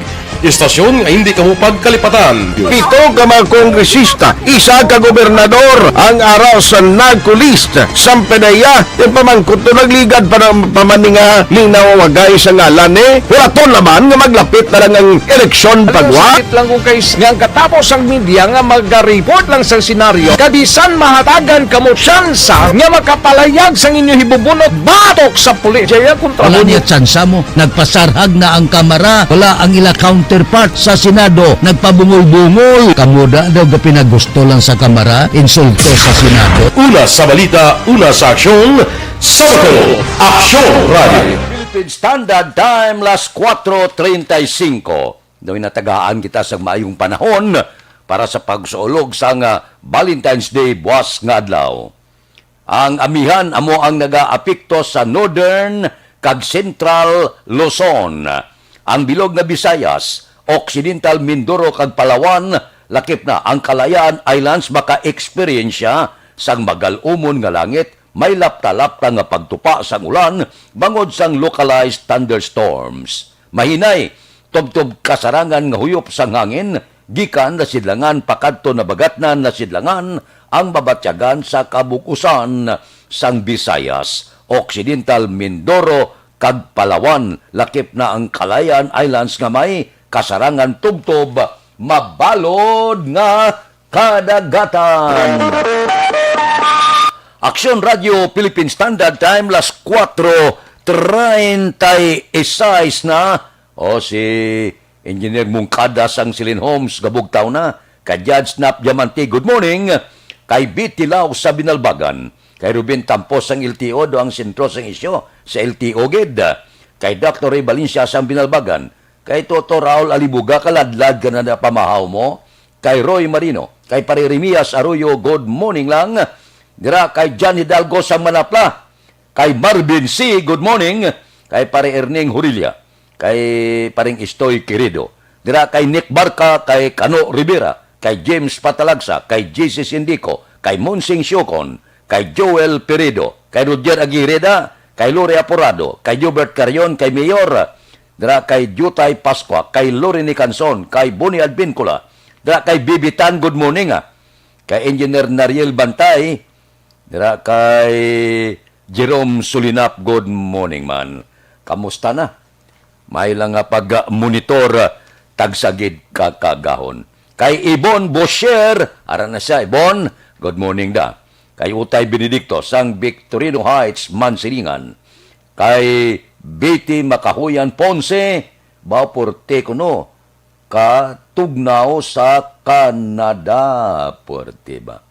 istasyon nga hindi kamupag kalipatan.
7 ka mga kongresista, 1 ka gobernador ang araw sa nagkulist sa pedaya yung pamangkot to nagligad para pamaninga linaw wagay sa ngalan huraton naman nga maglapit na lang ang eleksyon pagwa lang kung kays nga katapos ang media nga mag-report lang sa senaryo kabisan mahatagan kamo tsansa nga makapalayag sang inyo hibubunot batok sa pulis jaya kontra
wala niya tsansa mo nagpasarhag na ang kamera wala ang ila counterpart sa Senado nagpabungol-bungol kamuda daw ga pinagusto lang sa kamera insulto sa Senado.
Una sa balita, una sa aksyon, SalangaNo, Aksyon Radio.
Philippine Standard Time, las 4:35. Dawin natagaan kita sa maayong panahon para sa pagsuolog sa Valentine's Day buwas nga adlaw. Ang amihan amo ang nagaapekto sa Northern kag Central Luzon. Ang bilog nga Visayas, Occidental Mindoro kag Palawan, lakip na ang Kalayaan Islands maka-experience sang magalumon nga langit, may lapta-lapta nga pagtupa sang ulan, bangod sang localized thunderstorms. Mahinay, tubtob kasarangan nga huyop sang hangin, gikan na sidlangan pakadto na bagatnan na sidlangan, ang mabatyagan sa kabukusan sang Visayas, Occidental Mindoro kag Palawan, lakip na ang Kalayaan Islands nga may kasarangan tubtob, mabalod nga kadagatan. Aksyon Radio Philippine Standard Time, las 4:36 na. O si Engineer Mungkada sang Silin Homes, gabugtaw na. Kay Judge Snap Diamante, good morning. Kay Bitilaw sa Binalbagan. Kay Ruben Tampos sang LTO, do ang sentro sang isyo sa LTO gid. Kay Dr. Ray Valencia sang Binalbagan. Kay Toto Raul Alibuga, kaladlad ka na pamahaw mo. Kay Roy Marino. Kay Pare Remias Arroyo, good morning lang. Dira kay John Hidalgo sang Manapla. Kay Marvin C, good morning. Kay Pare Erning Hurilia. Kay Paring Istoy Querido. Dira kay Nick Barca, kay Cano Rivera, kay James Patalagsa, kay JC Sindico, kay Monsing Siocon, kay Joel Peredo, kay Roger Aguirreda, kay Lore Aporado, kay Gilbert Carion, kay Mayor, dira kay Jutay Pasqua, kay Lorene Canson, kay Bonnie Advincula, dira kay Bibitan, good morning kay Engineer Nariel Bantay, dira kay Jerome Sulinap, good morning man. Kamusta na? May lang nga pag-monitor tagsagid kakagahon. Kay Ibon Bosher, ara na siya, Ibon, good morning da. Kay Utay Benedicto, sang Victorino Heights, Mansilingan. Kay Betty Makahuyan Ponce, Baporte kuno, katugnaw sa Canada, Porte ba.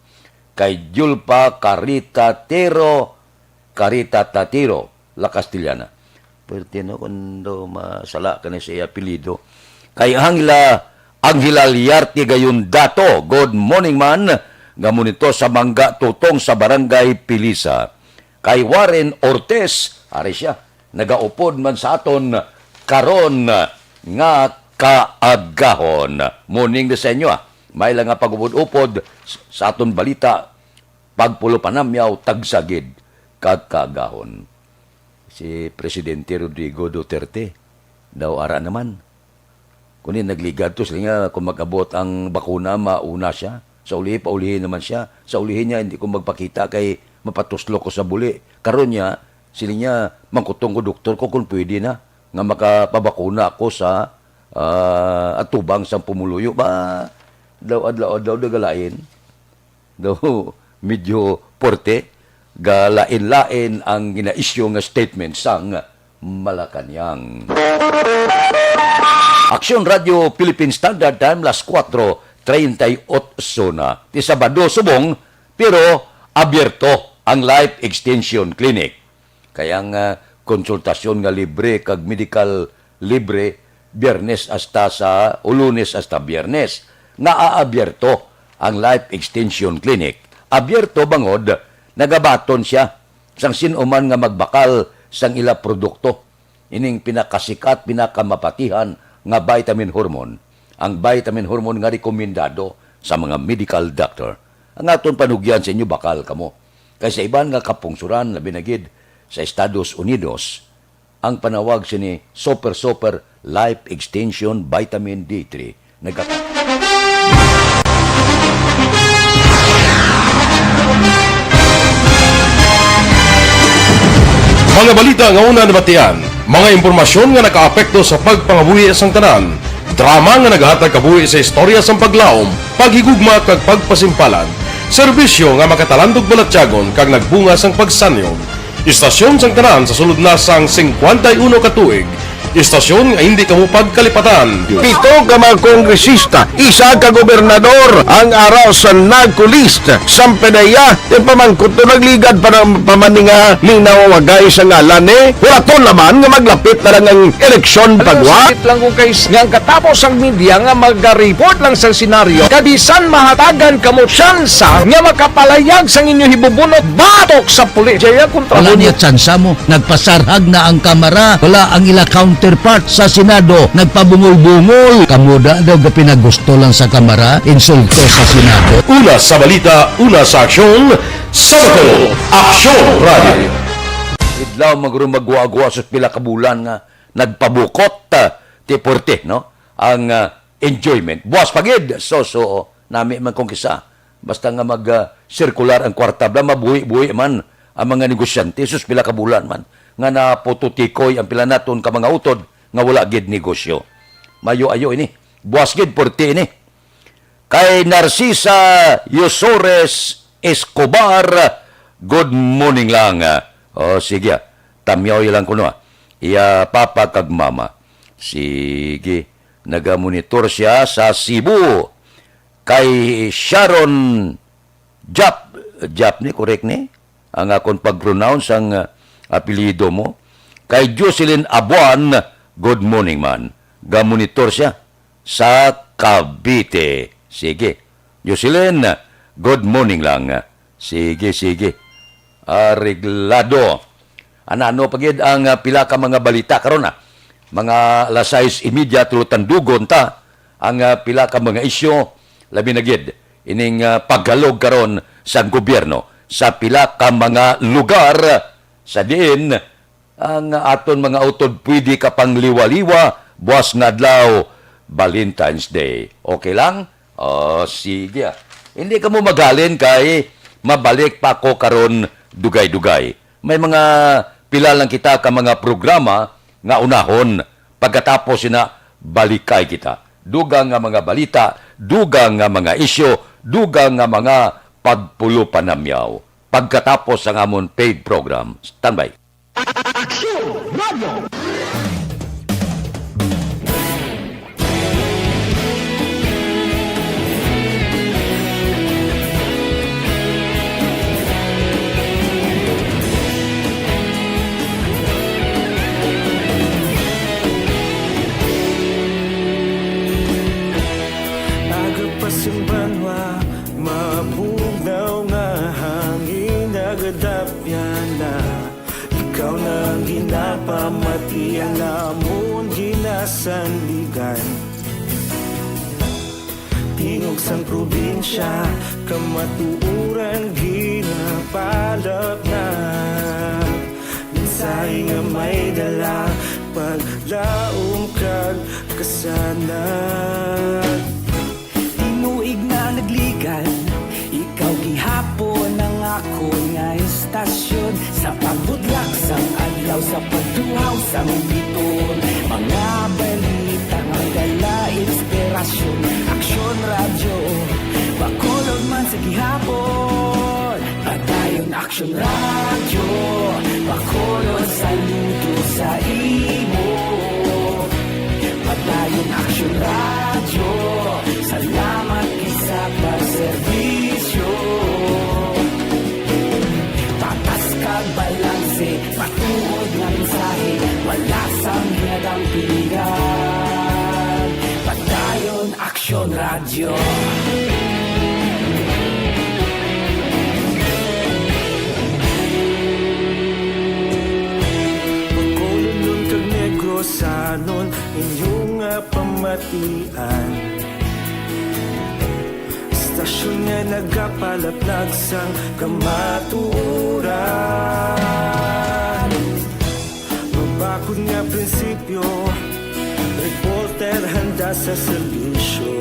Kay Julpa Carita Tatiro, La Castellana. Pertino kundo masala ka na siya apelido. Kay Angela Liarte gayon dato, good morning man, gamunito sa Mangga Tutong sa Barangay Pilisa. Kay Warren Ortiz, ari siya, nagaupod man sa aton karon nga kaagahon. Morning na sa inyo May lang nga pag-upod-upod sa aton balita, pagpulo panamyaw tagsagid kagkagahon. Si Presidente Rodrigo Duterte daw ara naman. Kunin nagligad to sila nga kung mag-abot ang bakuna, mauna siya. Sa ulihin, paulihin naman siya. Sa ulihin niya, hindi ko magpakita kay mapatuslo ko sa buli. Karon niya, sila niya, mangkutong ko doktor ko kung pwede na nga makapabakuna ako sa atubang sa pumuluyo. Ba, daw galain. Daw medyo porte. Galain-lain ang ginaisyo nga statement sang Malacanang. Aksyon Radio Philippine Standard Time, las 4:38 na. Di Sabado subong, pero abierto ang Life Extension Clinic. Kaya nga konsultasyon nga libre kag medical libre Biyernes hasta sa Lunes hasta Biyernes. Naaabierto ang Life Extension Clinic. Abierto bangod, nagabaton siya sang sinuman nga magbakal sang ila produkto. Ining pinakasikat, pinakamapatihan nga vitamin hormone. Ang vitamin hormone nga rekomendado sa mga medical doctor. Ang aton panugyan sa inyo bakal kamo. Kaya sa iban nga kapungsuran, labi na gid sa Estados Unidos, ang panawag sini Super Life Extension Vitamin D3.
Mga balita nga una nabatian, mga impormasyon nga nakaapekto sa pagpangabuhi sang tanan, drama nga naghatag kabuhi sa istorya sang paglaom, paghigugma kag pagpasimpalan, serbisyo nga makatalandog balatyagon kag nagbunga sang pagsanyog, istasyon sang tanan sa sulod na sang 51 ka tuig, Istasyon nga hindi kamo pagkalipatan.
Pito ka mga kongresista, isa ka gobernador ang araw sa nagkulist sa pedaya yung pamangkot to nagligad para pamaninga linaw wagay sa ngalan wala to naman nga maglapit na lang ang eleksyon pagwa.
Sakit lang kung guys nga katapos ang media nga mag-report lang sa senaryo kabisan mahatagan kamo tsansa nga makapalayag sa inyo hibubunot batok sa pulis. Jaya kontra
Wala niya tsansa mo. Nagpasarhag na ang kamara. Wala ang ila counterpart sa Senado. Nagpabungol-bungol. Kamuda daw pinagusto lang sa kamara. Insulto sa Senado.
Una sa balita, una sa aksyon, Sabado, Aksyon Radio.
Idlaw magwa-gwa sa pila ka bulan nga nagpabukot ti porte no ang enjoyment buwas pagid so nami man kung kisa basta nga mag-circular ang kwarta bla mabuhi-buhi man ang mga negosyante sus pila ka bulan man nga napututikoy ang pila naton ka mga utod nga wala gid negosyo mayo-ayo ini buwas gid porte ini kay Narcisa Yosores Escobar good morning lang. Sige, tamyaw lang ko no. Iya papa kag mama. Sige, nagamonitor siya sa Cebu. Kay Sharon Jap ni, correct ni? Ang akong pag-pronounce ang apelido mo. Kay Jocelyn Abuan, good morning man. Gamonitor siya sa Cavite. Sige, Jocelyn, good morning lang. Sige. Arreglado. Ano pagid ang pila ka mga balita karon mga alas 6:30 tulutan dugon ta ang pila ka mga isyu labi na gid ining paghalog karon sa gobyerno sa pila ka mga lugar sa diin ang aton mga utod pwede ka pang liwa-liwa buwas nga adlaw Valentine's Day. Okay lang? Sige. Hindi ka mo magalin kay mabalik pa ko karon dugay-dugay. May mga pila lang kita ka mga programa nga unahon pagkatapos sina balikay kita. Dugang nga mga balita, dugang nga mga isyu, dugang nga mga pagpulo panamyaw. Pagkatapos ang amon paid program. Standby.
Aksyon Radio.
Simbanwa, mabugnaw nga hangin nagadapyan na ikaw nang ginapamati ang amon ginasanligan. Tingog sang probinsya, kamatuuran ginapalap na minsay nga may dala paglaom kag kasanan.
Nagligan, ikaw gihapon ang ako nga istasyon sa pagbudlak sang adlaw sa pagtuhaw sang biton mga balita nga dala inspirasyon Aksyon Radio bakulog man sa gihapon padayon Aksyon Radio bakulog sa luto sa imo padayon Aksyon Radio salamat sa pagserbisyo patas kag balanse patuod nga mensahe wala sang ginadang pilihan padayon Aksyon Radio.
Pagkulunod kag negro sanon inyong pamatian Stasyon nga nagapalaplag sang kamaturan Mabakod nga prinsipyo reporter handa sa serbisyo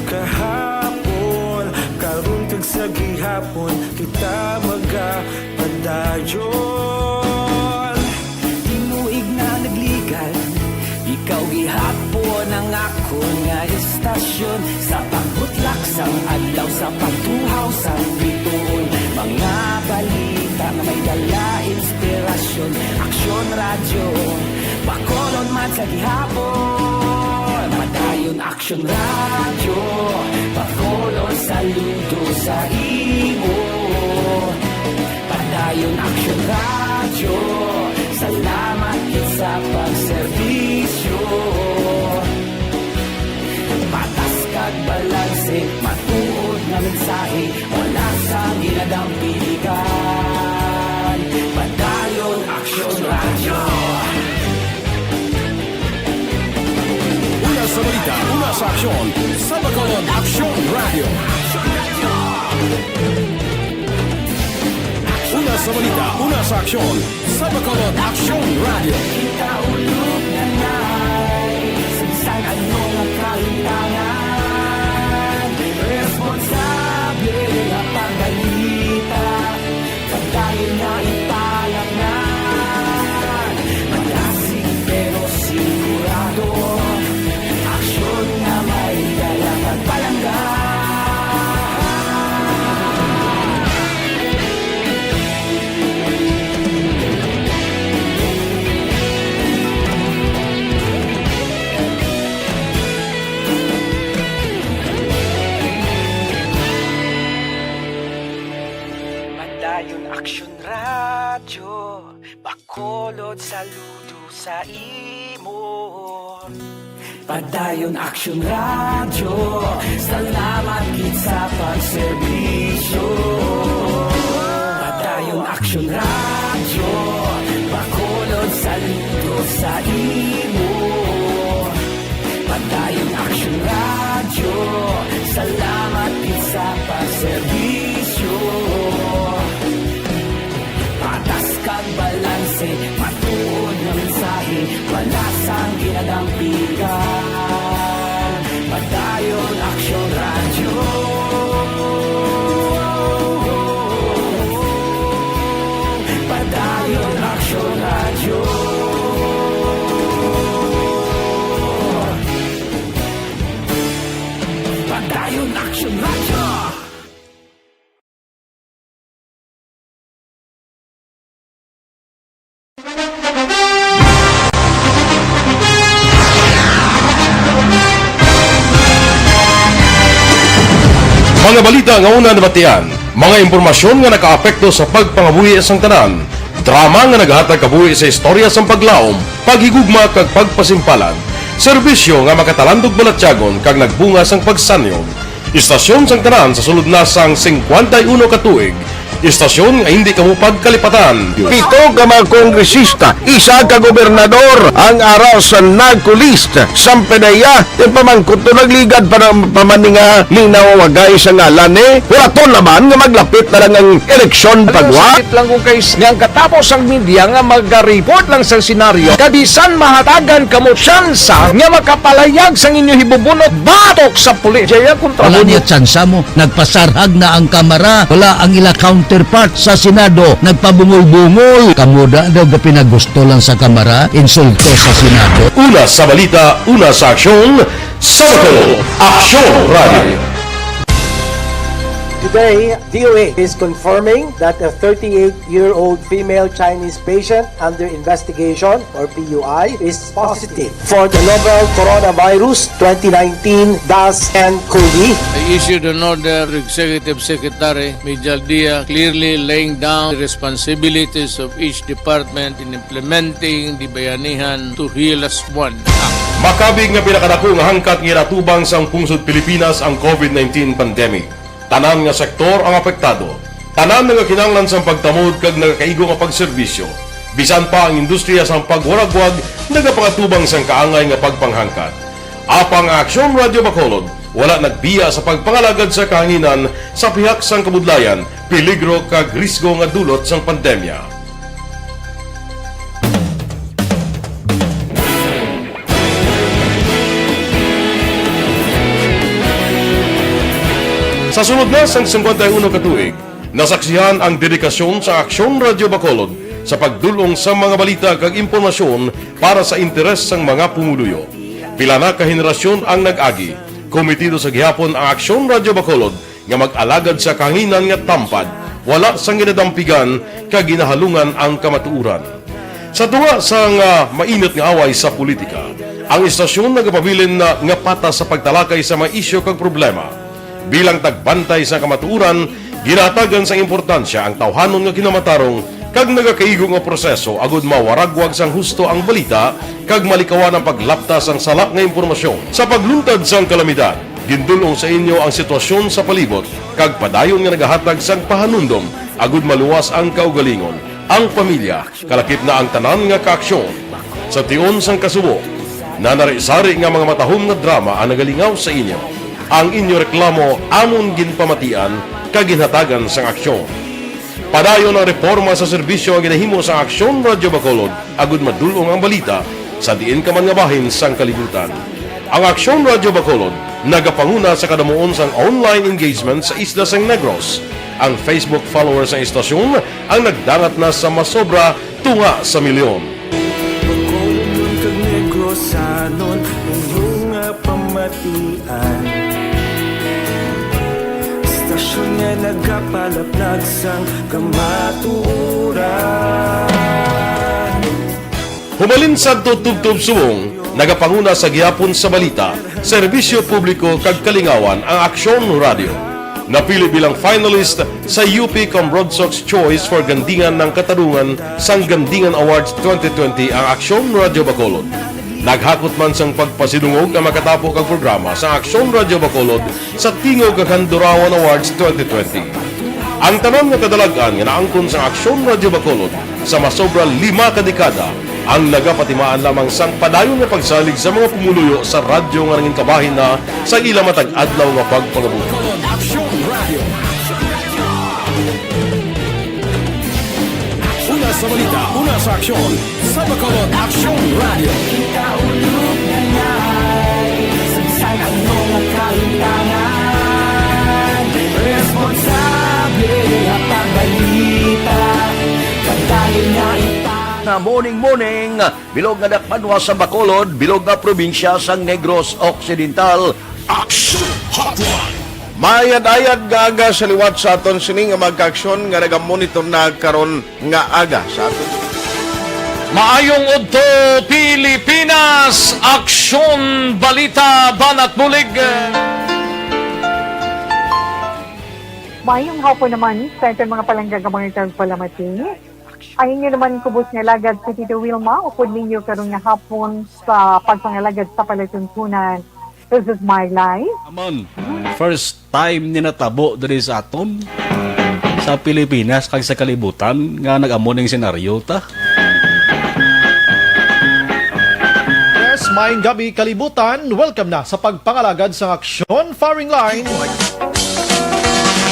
kahapon karon kag sa gihapon kita magapadayon
tinuig na nagligan ikaw gihapon ang ako nga istasyon sa pagbutlak sang adlaw sa pagtuhaw sang bituon mga balita nga may dala inspirasyon istasyon, Aksyon Radyo, Bacolod man sa gihapon. Padayon Aksyon Radyo, Bacolod saludo sa imo. Padayon Aksyon Radyo, salamat sa pagserbisyo. Patas kag balanse, matuod na mensahe, wala sa ginadampigan. Padayon Aksyon Radyo.
Una sa balita, una sa aksyon, sa Bacolod Aksyon Radio. Una sa balita, una sa aksyon, sa Bacolod Aksyon Radio.
Kita ulog na na'y sinsan ano nga kahintangan. Responsable na pagbalita, pagdayon na ipalaknan. Malasig pero sigurado, aksyon na may dalang at palanggan. Padayon Aksyon Radyo, Bacolod saludo sa imo. Padayon Aksyon Radyo, salamat gid sa pagserbisyo. Padayon Aksyon Radyo, Bacolod saludo sa imo. Padayon Aksyon Radyo, salamat gid sa pagserbisyo. Patas kag balanse, matuod na mensahe, wala sang ginadampigan. Padayon Aksyon Radyo. Padayon Aksyon Radyo. Padayon Aksyon Radyo.
Mga balita nga una nabatian, mga impormasyon nga nakaapekto sa pagpangabuhi sang tanan, drama nga naghatag kabuhi sa istorya sang paglaom, paghigugma kag pagpasimpalan, serbisyo nga makatalandog balatyagon kag nagbunga sang pagsanyog, istasyon sang tanan sa sulod na sang 51 ka tuig, istasyon nga hindi kamupag kalipatan.
Pito ka mga kongresista, isa ka gobernador ang araw sa nagkulist sampedaya yung pamangkot to nagligad para pamaninga linaw wagay sa ngalan wala naman nga maglapit na lang ang eleksyon pagwa.
Sakit lang kung kays nga katapos ang media nga mag-report lang sa senaryo kabisan mahatagan kamo tsansa nga makapalayag sa inyo hibubunot batok sa pulis. Jaya kontra
Wala niya tsansa mo, nagpasarhag na ang kamara, wala ang ila counterpart sa Senado, nagpabungol-bungol. Kamuda daw ga pinagusto lang sa kamara, insulto sa Senado.
Una sa balita, una sa aksyon, sa Bacolod Aksyon Radio.
Today, DOA is confirming that a 38-year-old female Chinese patient under investigation, or PUI, is positive for the novel coronavirus 2019-10-CoV.
I issued an order to Executive Secretary Major Dia clearly laying down the responsibilities of each department in implementing the Bayanihan to Heal as One Act.
Makabig nga pinakadako nga hangkat nga natubang sa pungsod Pilipinas ang COVID-19 pandemic. Tanan nga sektor ang apektado. Tanan nga kinahanglan sa pagtamod kag nagakaigo nga pagserbisyo. Bisan pa ang industriya sa pagwaragwag nagapangatubang sang kaangay nga pagpanghangkat. Apang Aksyon Radio Bacolod wala nagbiya sa pagpangalagad sa kahanginan sa pihak sang kabudlayan, peligro kag risgo nga dulot sang pandemya. Sa sunod na sang 51 katuig, nasaksihan ang dedikasyon sa Aksyon Radio Bacolod sa pagdulong sa mga balita kag impormasyon para sa interes sang mga pumuluyo. Pila na ka henerasyon ang nag-agi, komitido sa gihapon ang Aksyon Radio Bacolod nga mag-alagad sa kahanginan nga tampad, wala sang ginadampigan kag ginahalungan ang kamatuuran. Sa tunga sang mainit nga away sa politika, ang istasyon nagapabilin na nga patas sa pagtalakay sa mga isyu kag problema. Bilang tagbantay sa kamatuuran, ginatagan sa importansya ang tawhanon nga kinamatarong kag nagakaigo nga proseso agud mawaragwag sang husto ang balita kag malikawan ang paglaptas ang salak nga impormasyon. Sa pagluntad sang kalamidad, gindulong sa inyo ang sitwasyon sa palibot kag padayon nga nagahatag sang pahanundom agud maluwas ang kaugalingon, ang pamilya, kalakip na ang tanan nga kaaksyon. Sa tion sang kasubo, nanari-sari nga mga matahom nga drama ang nagalingaw sa inyo. Ang inyo reklamo amon ginpamatian kag ginhatagan sang aksyon. Padayon ang reforma sa serbisyo ang ginahimo sa Aksyon Radio Bacolod agud madulong ang balita sa diin ka man nga bahin sang kalibutan. Ang Aksyon Radio Bacolod nagapanguna sa kadamuon sang online engagement sa Isla Sang Negros. Ang Facebook followers sa istasyon ang nagdangat na sa masobra tunga sa milyon.
Bacolod kag Negros anon inyong pamatian. Istasyon nga nagapalaplag sang kamatuuran.
Humalin sa tutubtub subong, nagapanguna sa gihapon sa balita, serbisyo publiko kag kalingawan ang Aksyon Radio. Napili bilang finalist sa UP Broadsox Choice for Gandingan ng Katarungan sang Gandingan Awards 2020 ang Aksyon Radio Bacolod. Naghakot man sang pagpasidungog ang makatapo kang programa sa Aksyon Radio Bacolod sa Tingog kag Handurawan Awards 2020. Ang tanan nga kadalagan nga naangkon sa Aksyon Radio Bacolod sa masobra 5 ka dekada ang nagapatimaan lamang sang padayon nga pagsalig sa mga pumuluyo sa radyo nga nangin kabahin na sa ila matag adlaw nga pagpangabuhi.
Una sa balita, una sa aksyon, sa Bacolod Aksyon Radio.
Ikaulog na na'y SalangaNo nga kalintangan. Responsable at pagbalita, kagdali na
na morning, bilog nga dakpanwa sa Bacolod, bilog nga probinsya sang Negros Occidental.
Aksyon Hotline!
Mayad-ayad nga aga sa liwat sa aton sini nga magkaaksyon nga nagamonitor na karon nga aga sa aton.
Maayong udto Pilipinas, Aksyon Balita Banat Bulig.
Mayong hapon naman sa aton mga palanggagamang itang palamati. Ay inyo naman kubos nga lagad sa Tito Wilma, upod ninyo karon nga hapon sa pagpangalagad sa palatuntunan. This is my life.
Amon, first time ni natabo diri sa aton sa Pilipinas kag sa kalibutan nga nag-amon ning senaryo ta.
Yes, maayong gabi kalibutan. Welcome na sa pagpangalagad sa Aksyon Firing Line.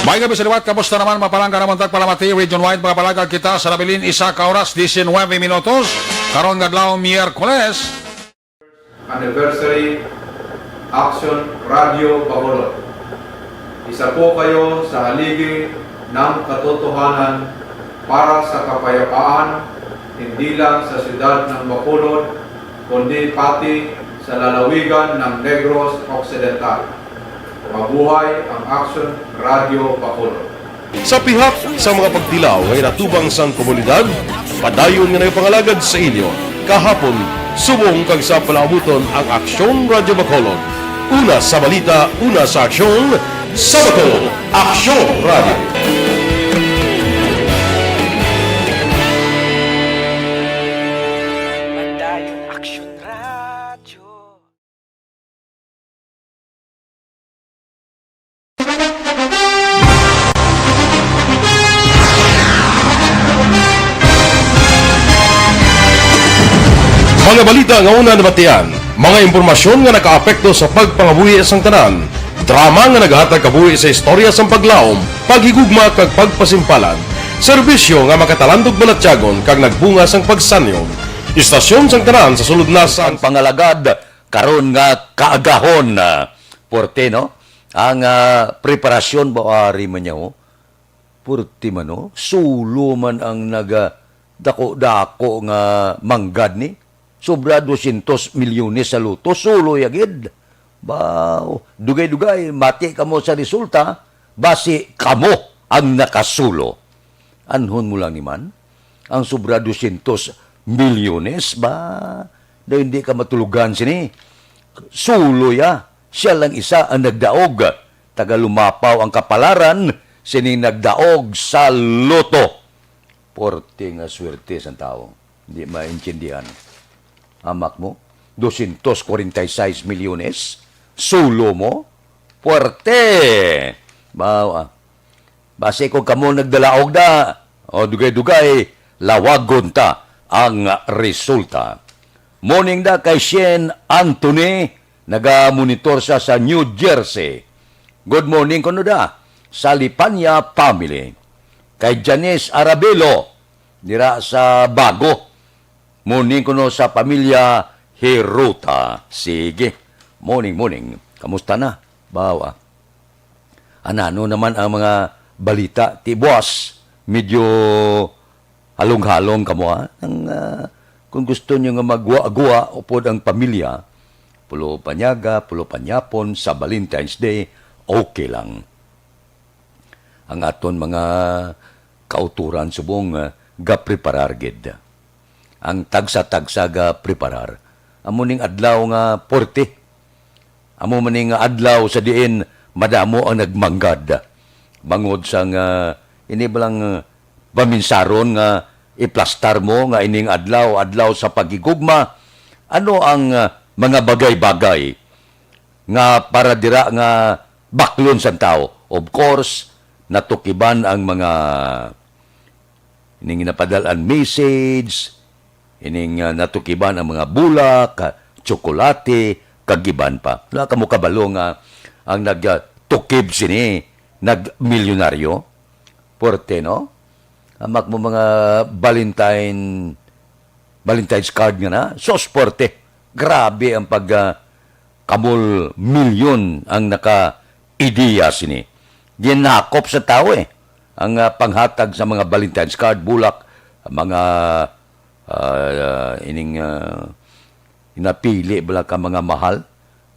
May gabi sa liwat, kamusta naman mapalangga naman tagpalamati, region-wide mga palagag kita sa Rabilin, 1 oras, 19 minutos, karon gadlaw Miyerkules.
Anniversary Aksyon Radio Bacolod. Isa po kayo sa haligi ng katotohanan para sa kapayapaan, hindi lang sa siyudad ng Bacolod, kundi pati sa lalawigan ng Negros Occidental. Mabuhay ang Aksyon Radio Bacolod.
Sa pihak sa mga pagtilaw ay natubang sang komunidad, padayon nga nagpangalagad sa inyo. Kahapon, subong kag sa palabuton ang Aksyon Radio Bacolod. Una sa balita, una sa aksyon, sa Bacolod, Aksyon Radio. Mga balita nga una nabatian, mga impormasyon nga nakaapekto sa pagpangabuhi sang tanan, drama nga naghatag kabuhi sa istorya sang paglaom, paghigugma kag pagpasimpalan, serbisyo nga makatalandog balatyagon kag nagbunga sang pagsanyong, istasyon sang tanan sa sulod na sang
pangalagad karon nga kaagahon na porte no ang preparasyon baari man niya porte man no sulo man ang naga dako nga manggad ni sobra 200 milyones sa luto, sulo yagid. Ba, dugay-dugay, mati kamo sa resulta, basi kamo ang nakasulo. Anhon mo lang naman, ang sobra 200 milyones ba? Na hindi ka matulugan sini. Sulo ya. Siya lang isa ang nagdaog. Taga lumapaw ang kapalaran, sini nagdaog sa loto. Porte nga swerte sa tao. Hindi maintindihan. Amak mo, 246 milyones. Sulo mo, puwerte. Base kung kamo nagdalaog na, o dugay-dugay, lawagon ta ang resulta. Morning da kay Shane Anthony, naga-monitor siya sa New Jersey. Good morning kuno da, sa Lipanya family. Kay Janice Arabelo, dira sa Bago. Morning kuno sa pamilya Hiruta. Sige. Morning. Kamusta na? Bawa. Ano naman ang mga balita? Ti boss, medyo halong-halong kamo ha? Kung gusto nyo nga magwa-agwa upod ang pamilya, pulo panyaga, pulo panyapon sa Valentine's Day, okay lang. Ang aton mga kauturan subong ga-preparar gid. Ang tagsa-tagsa ga-preparar. Amo ning adlaw nga 40. Amo maning adlaw sa diin madamo ang nagmanggad. Bangod sang inibalang paminsaron nga iplastar mo nga ining adlaw sa pagigugma. Ano ang mga bagay-bagay nga para dira nga baklon sa tao? Of course, natukiban ang mga ining napadalan message, ining natukiban ang mga bulak, tsokolate, kagiban pa. Wala ka mo kabalo nga ang nagtukib sini, nagmilyonaryo. Porte, no? Amak mo mga Valentine's card nga na. Sos porte. Grabe ang kamul milyon ang naka-ideya sini. Ginakop sa tao ang panghatag sa mga Valentine's card, bulak, mga inapili bala ka mga mahal.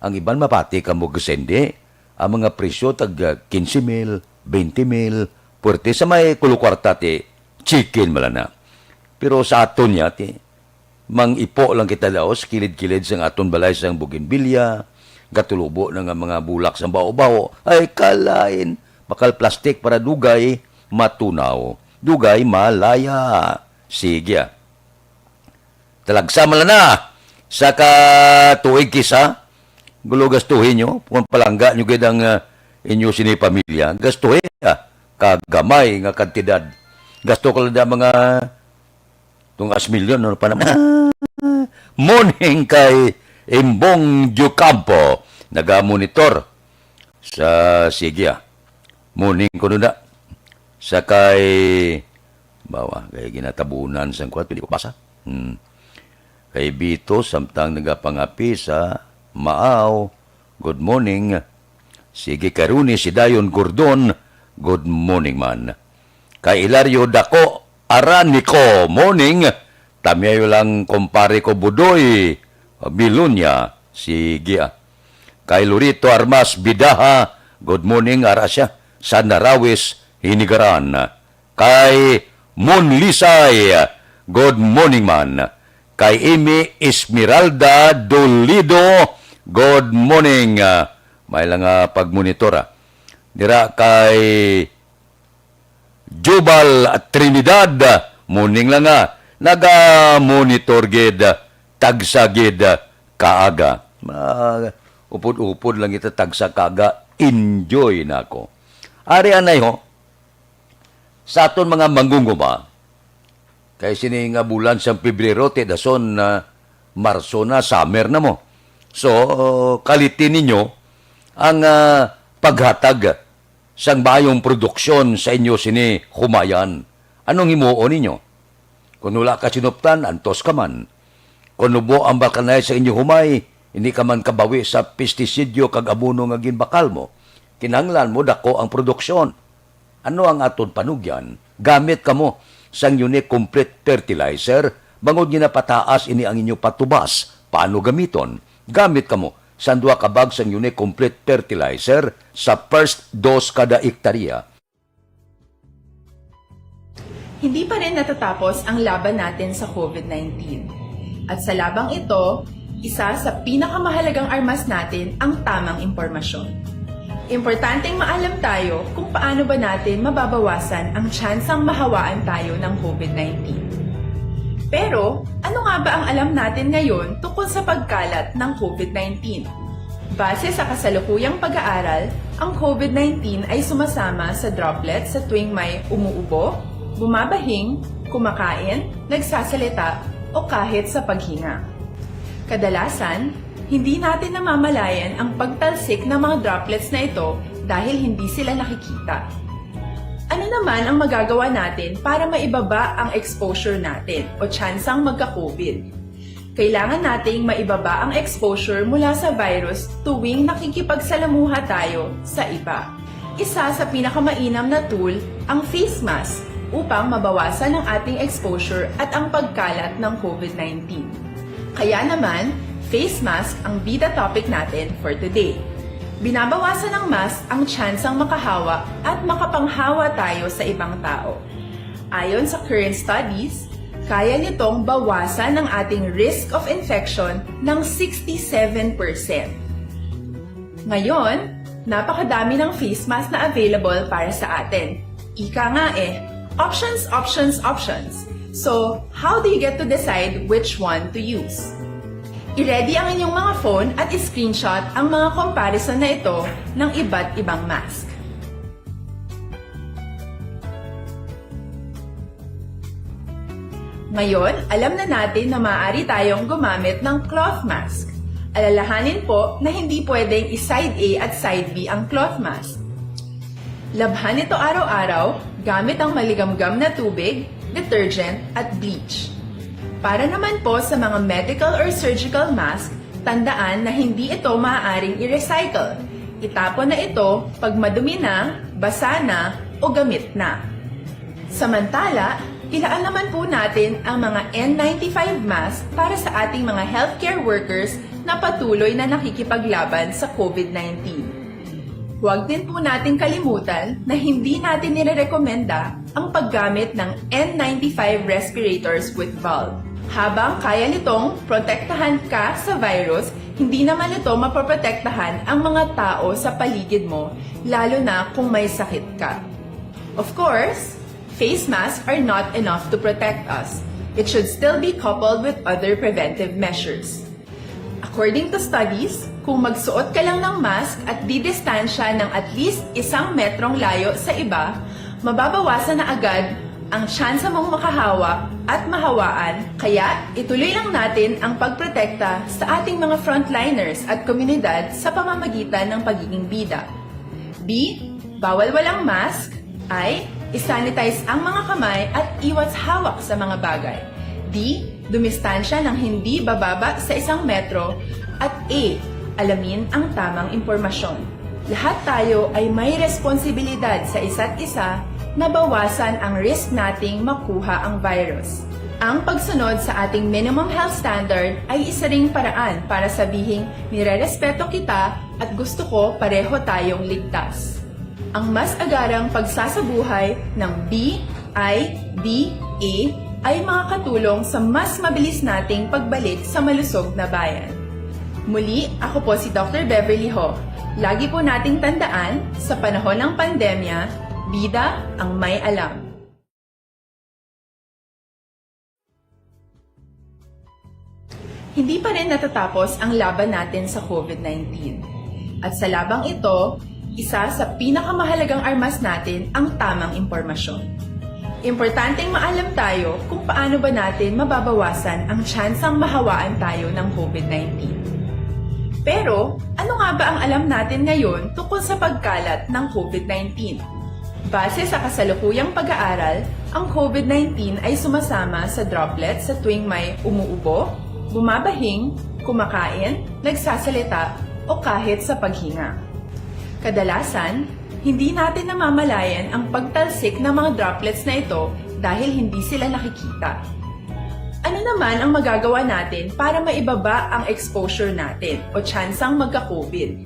Ang iban mapati ka mo gasende. Ang mga presyo tag 15 mil, 20 mil, puwerte sa may kulukwarta ti chicken malana. Pero sa aton niya ti mang ipo lang kita daos, kilid-kilid sang aton balay sang bougainvillea, gatulubo na nga mga bulak sa bao-bao, ay kalain, bakal plastik para dugay matunaw, dugay malaya. Sige. Talagsa malana sa katuig kisa, gulo gastuhin nyo, kung palangga nyo gid ang inyo sini pamilya, gastuhin kagamay nga kantidad. Gasto ko lang mga tungas milyon, ano pa naman. Morning kay Imbong Jucampo, naga-monitor sa Sigya. Morning ko na sa kay ginatabunan sa kwat, pili ko pasa. Kay Bito, samtang nagapangapi sa Maaw, good morning. Sige Karuni, si Dayon Gordon, good morning man. Kay Ilario Dako, Araniko, morning. Tamiyayo lang kumpare ko Budoy, Bilunya, sige. Kay Lurito Armas Bidaha, good morning, Arasya, sa Narawis, Hinigaran. Kay Monlisay, good morning man. Kay Amy Esmeralda Dolido, good morning. May lang pagmonitora. Dira kay Jubal Trinidad, morning lang naga-monitor gid, tagsa gid kaaga. Upod-upod lang ita tagsa kaaga, enjoy na ako. Ari anay ho, sa aton mga manggunguma, kay sini nga bulan sa Pebrero, dason na Marso na, summer na mo. So, kalitin ninyo ang paghatag sang bayong produksyon sa inyo sini humayan. Anong himuon ninyo? Kung wala ka sinuptan, antos ka man. Kung nubo ang bakanay sa inyo humay, hindi ka man kabawi sa pestisidyo kag abuno nga ginbakal mo. Kinanglan mo dako ang produksyon. Ano ang aton panugyan? Gamit ka mo sang unique complete fertilizer, bangod niya napataas ini ang inyo patubas. Paano gamiton? Gamit ka mo sa 2 ka bag sang unique complete fertilizer sa first dose kada hektarya.
Hindi pa rin natatapos ang laban natin sa COVID-19. At sa labang ito, isa sa pinakamahalagang armas natin ang tamang impormasyon. Importanteng maalam tayo kung paano ba natin mababawasan ang tsansang mahawaan tayo ng COVID-19. Pero, ano nga ba ang alam natin ngayon tungkol sa pagkalat ng COVID-19? Base sa kasalukuyang pag-aaral, ang COVID-19 ay sumasama sa droplets sa tuwing may umuubo, bumabahing, kumakain, nagsasalita, o kahit sa paghinga. Kadalasan, hindi natin namamalayan ang pagtalsik ng mga droplets na ito dahil hindi sila nakikita. Ano naman ang magagawa natin para maibaba ang exposure natin o tsansang magka-COVID? Kailangan nating maibaba ang exposure mula sa virus tuwing nakikipagsalamuha tayo sa iba. Isa sa pinakamainam na tool ang face mask upang mabawasan ang ating exposure at ang pagkalat ng COVID-19. Kaya naman, face mask ang bida topic natin for today. Binabawasan ng mask ang tsansang makahawa at makapanghawa tayo sa ibang tao. Ayon sa current studies, kaya nitong bawasan ang ating risk of infection ng 67%. Ngayon, napakadami ng face mask na available para sa atin. Ika nga options, options, options. So, how do you get to decide which one to use? I-ready ang inyong mga phone at i-screenshot ang mga comparison na ito ng iba't ibang mask. Ngayon, alam na natin na maaari tayong gumamit ng cloth mask. Alalahanin po na hindi pwedeng i-side A at side B ang cloth mask. Labhan ito araw-araw gamit ang maligamgam na tubig, detergent at bleach. Para naman po sa mga medical or surgical mask, tandaan na hindi ito maaaring i-recycle. Itapon na ito pag madumi na, basa na, o gamit na. Samantala, ilaan naman po natin ang mga N95 mask para sa ating mga healthcare workers na patuloy na nakikipaglaban sa COVID-19. Huwag din po natin kalimutan na hindi natin nirerekomenda ang paggamit ng N95 respirators with valve. Habang kaya nitong protektahan ka sa virus, hindi naman ito mapoprotektahan ang mga tao sa paligid mo, lalo na kung may sakit ka. Of course, face masks are not enough to protect us. It should still be coupled with other preventive measures. According to studies, kung magsuot ka lang ng mask at didistansya ng at least 1 metrong layo sa iba, mababawasan na agad ang tsansa mong makahawa at mahawaan, kaya ituloy lang natin ang pagprotekta sa ating mga frontliners at komunidad sa pamamagitan ng pagiging bida. B. Bawal walang mask. I. Isanitize ang mga kamay at iwas hawak sa mga bagay. D. Dumistansya ng hindi bababa sa 1 metro. At A. Alamin ang tamang impormasyon. Lahat tayo ay may responsibilidad sa isa't isa na bawasan ang risk nating makuha ang virus. Ang pagsunod sa ating minimum health standard ay isa ring paraan para sabihing nirerespeto kita at gusto ko pareho tayong ligtas. Ang mas agarang pagsasabuhay ng B, I, D, A ay makakatulong sa mas mabilis nating pagbalik sa malusog na bayan. Muli, ako po si Dr. Beverly Ho. Lagi po nating tandaan, sa panahon ng pandemya, bida ang may alam. Hindi pa rin natatapos ang laban natin sa COVID-19. At sa labang ito, isa sa pinakamahalagang armas natin ang tamang impormasyon. Importanteng maalam tayo kung paano ba natin mababawasan ang tsansang mahawaan tayo ng COVID-19. Pero, ano nga ba ang alam natin ngayon tungkol sa pagkalat ng COVID-19? Base sa kasalukuyang pag-aaral, ang COVID-19 ay sumasama sa droplets sa tuwing may umuubo, bumabahing, kumakain, nagsasalita, o kahit sa paghinga. Kadalasan, hindi natin namamalayan ang pagtalsik ng mga droplets na ito dahil hindi sila nakikita. Ano naman ang magagawa natin para maibaba ang exposure natin o tsansang magka-COVID?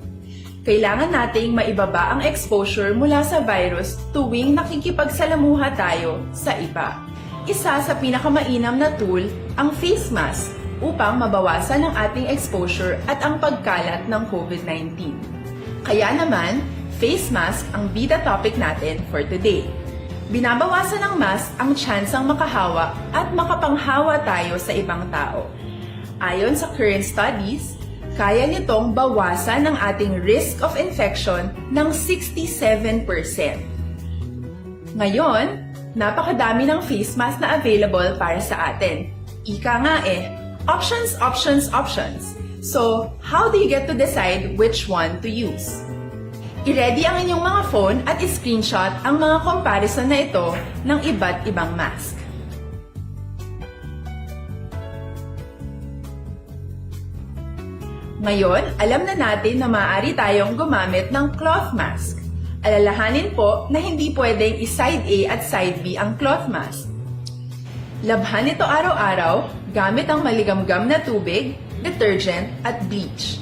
Kailangan nating maibaba ang exposure mula sa virus tuwing nakikipagsalamuha tayo sa iba. Isa sa pinakamainam na tool ang face mask upang mabawasan ang ating exposure at ang pagkalat ng COVID-19. Kaya naman, face mask ang bida topic natin for today. Binabawasan ng mask ang tsansang makahawa at makapanghawa tayo sa ibang tao. Ayon sa current studies, kaya nitong bawasan ang ating risk of infection ng 67%. Ngayon, napakadami ng face mask na available para sa atin. Ika nga options, options, options. So, how do you get to decide which one to use? I-ready ang inyong mga phone at i-screenshot ang mga comparison na ito ng iba't ibang mask. Ngayon, alam na natin na maaari tayong gumamit ng cloth mask. Alalahanin po na hindi pwedeng i-side A at side B ang cloth mask. Labhan ito araw-araw gamit ang maligamgam na tubig, detergent at bleach.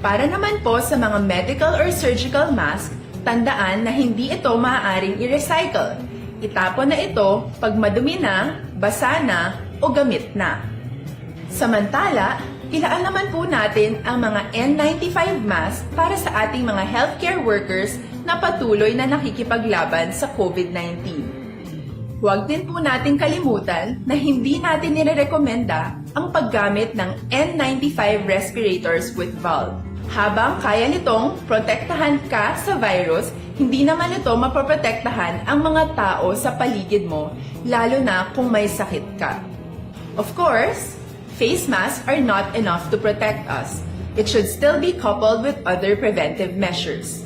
Para naman po sa mga medical or surgical mask, tandaan na hindi ito maaaring i-recycle. Itapon na ito pag madumi na, basa na o gamit na. Samantala, ilaan naman po natin ang mga N95 mask para sa ating mga healthcare workers na patuloy na nakikipaglaban sa COVID-19. Huwag din po natin kalimutan na hindi natin nirerekomenda ang paggamit ng N95 respirators with valve. Habang kaya nitong protektahan ka sa virus, hindi naman ito mapoprotektahan ang mga tao sa paligid mo, lalo na kung may sakit ka. Of course, face masks are not enough to protect us. It should still be coupled with other preventive measures.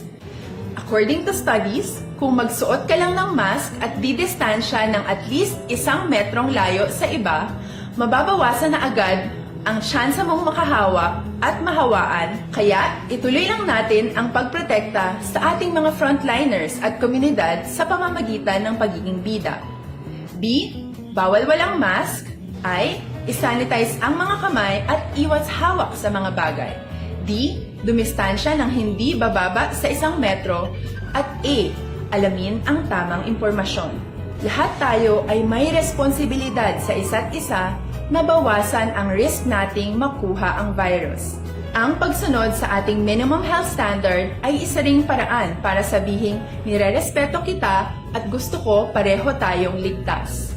According to studies, kung magsuot ka lang ng mask at didistansya ng at least 1 metrong layo sa iba, mababawasan na agad ang tsansa mong makahawa at mahawaan, kaya ituloy lang natin ang pagprotekta sa ating mga frontliners at komunidad sa pamamagitan ng pagiging bida. B. Bawal walang mask. I. Isanitize ang mga kamay at iwas hawak sa mga bagay. D. Dumistansya ng hindi bababa sa 1 metro. At A. Alamin ang tamang impormasyon. Lahat tayo ay may responsibilidad sa isa't isa na bawasan ang risk nating makuha ang virus. Ang pagsunod sa ating minimum health standard ay isa ring paraan para sabihing nirerespeto kita at gusto ko pareho tayong ligtas.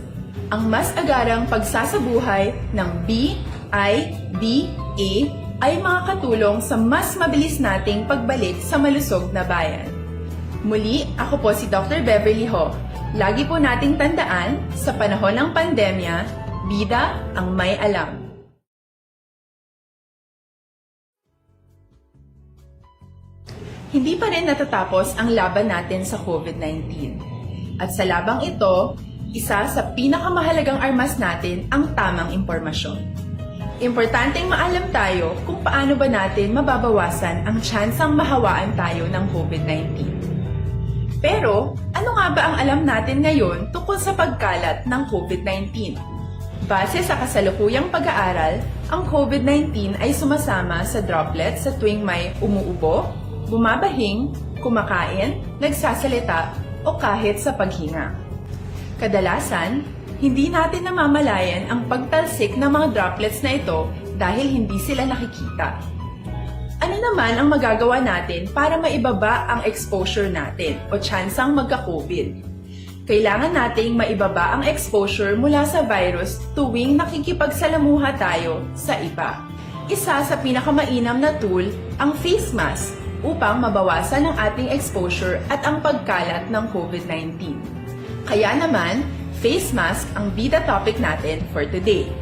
Ang mas agarang pagsasabuhay ng BIDA ay makakatulong sa mas mabilis nating pagbalik sa malusog na bayan. Muli, ako po si Dr. Beverly Ho. Lagi po nating tandaan, sa panahon ng pandemya, bida ang may alam. Hindi pa rin natatapos ang laban natin sa COVID-19. At sa labang ito, isa sa pinakamahalagang armas natin ang tamang impormasyon. Importanteng maalam tayo kung paano ba natin mababawasan ang tsansang mahawaan tayo ng COVID-19. Pero, ano nga ba ang alam natin ngayon tungkol sa pagkalat ng COVID-19? Base sa kasalukuyang pag-aaral, ang COVID-19 ay sumasama sa droplets sa tuwing may umuubo, bumabahing, kumakain, nagsasalita, o kahit sa paghinga. Kadalasan, hindi natin namamalayan ang pagtalsik ng mga droplets na ito dahil hindi sila nakikita. Ano naman ang magagawa natin para maibaba ang exposure natin o tsansang magka-COVID? Kailangan nating maibaba ang exposure mula sa virus tuwing nakikipagsalamuha tayo sa iba. Isa sa pinakamainam na tool ang face mask upang mabawasan ang ating exposure at ang pagkalat ng COVID-19. Kaya naman, face mask ang bida topic natin for today.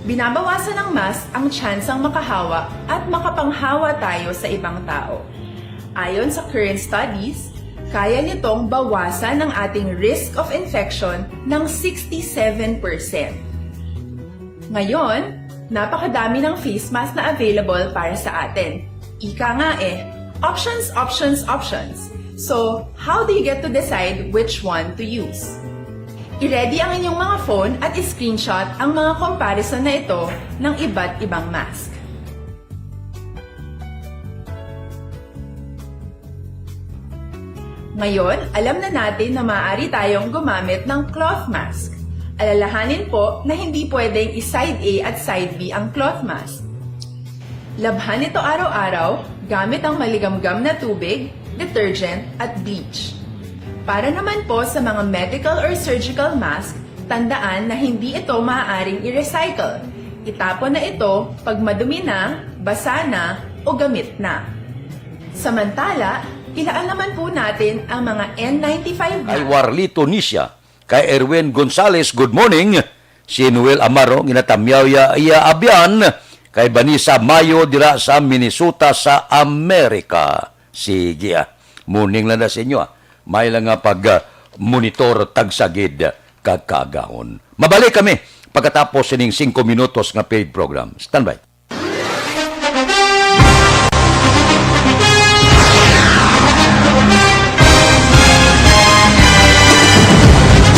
Binabawasan ng mask ang tsansang makahawa at makapanghawa tayo sa ibang tao. Ayon sa current studies, kaya nitong bawasan ang ating risk of infection ng 67%. Ngayon, napakadami ng face mask na available para sa atin. Ika nga options, options, options. So, how do you get to decide which one to use? I-ready ang inyong mga phone at i-screenshot ang mga comparison na ito ng iba't ibang mask. Ngayon, alam na natin na maaari tayong gumamit ng cloth mask. Alalahanin po na hindi pwedeng i-side A at side B ang cloth mask. Labhan ito araw-araw gamit ang maligamgam na tubig, detergent at bleach. Para naman po sa mga medical or surgical mask, tandaan na hindi ito maaaring i-recycle. Itapon na ito pag madumi na, basa na o gamit na. Samantala, ilaan naman po natin ang mga N95
Kay Warlito Nisha, kay Erwin Gonzales, good morning. Si Noel Amaro, ginatamyaw iya abyan, kay Vanessa Mayo, dira sa Minnesota sa Amerika. Sige, morning lang na sa inyo. May lang nga pag-monitor tagsagid kagkagahon. Mabalik kami pagkatapos sining 5 minutos nga paid program. Standby.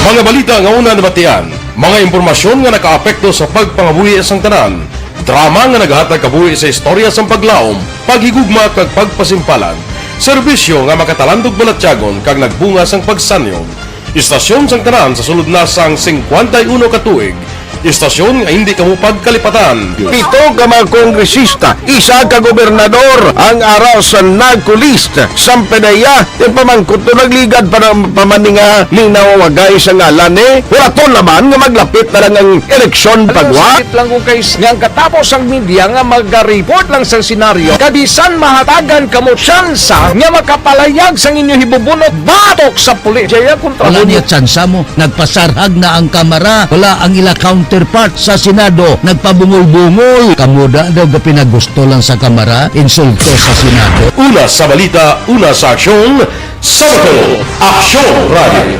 Mga balita nga una nabatian, mga impormasyon nga nakaapekto sa pagpangabuhi sang tanan, drama nga naghatag kabuhi sa istorya sang paglaom, paghigugma kag pagpasimpalan, serbisyo nga makatalandog balatyagon kag nagbunga sang pagsanyon, istasyon sang tanan sa sulod na sang 51 ka tuig, istasyon nga hindi kamupag kalipatan.
7 ka mga kongresista, 1 ka gobernador ang araw sa nagkulist sa PDEA yung pamangkot to nagligad para pamaninga linaw wagay sa ngalan wala to naman nga maglapit na lang ang eleksyon pagwa.
Sakit lang kung kayo nga katapos ang media nga mag-report lang sa senaryo kabisan mahatagan kamo tsansa nga makapalayag sa inyo hibubunot batok sa pulis. Jaya kontra
Wala niya tsansa mo, nagpasarhag na ang kamera, wala ang ila counterpart sa Senado, nagpabungol-bungol. Kamuda daw ga pinagusto lang sa kamera, insulto sa Senado.
Una sa balita, una sa aksyon, SalangaNo, Aksyon Radio.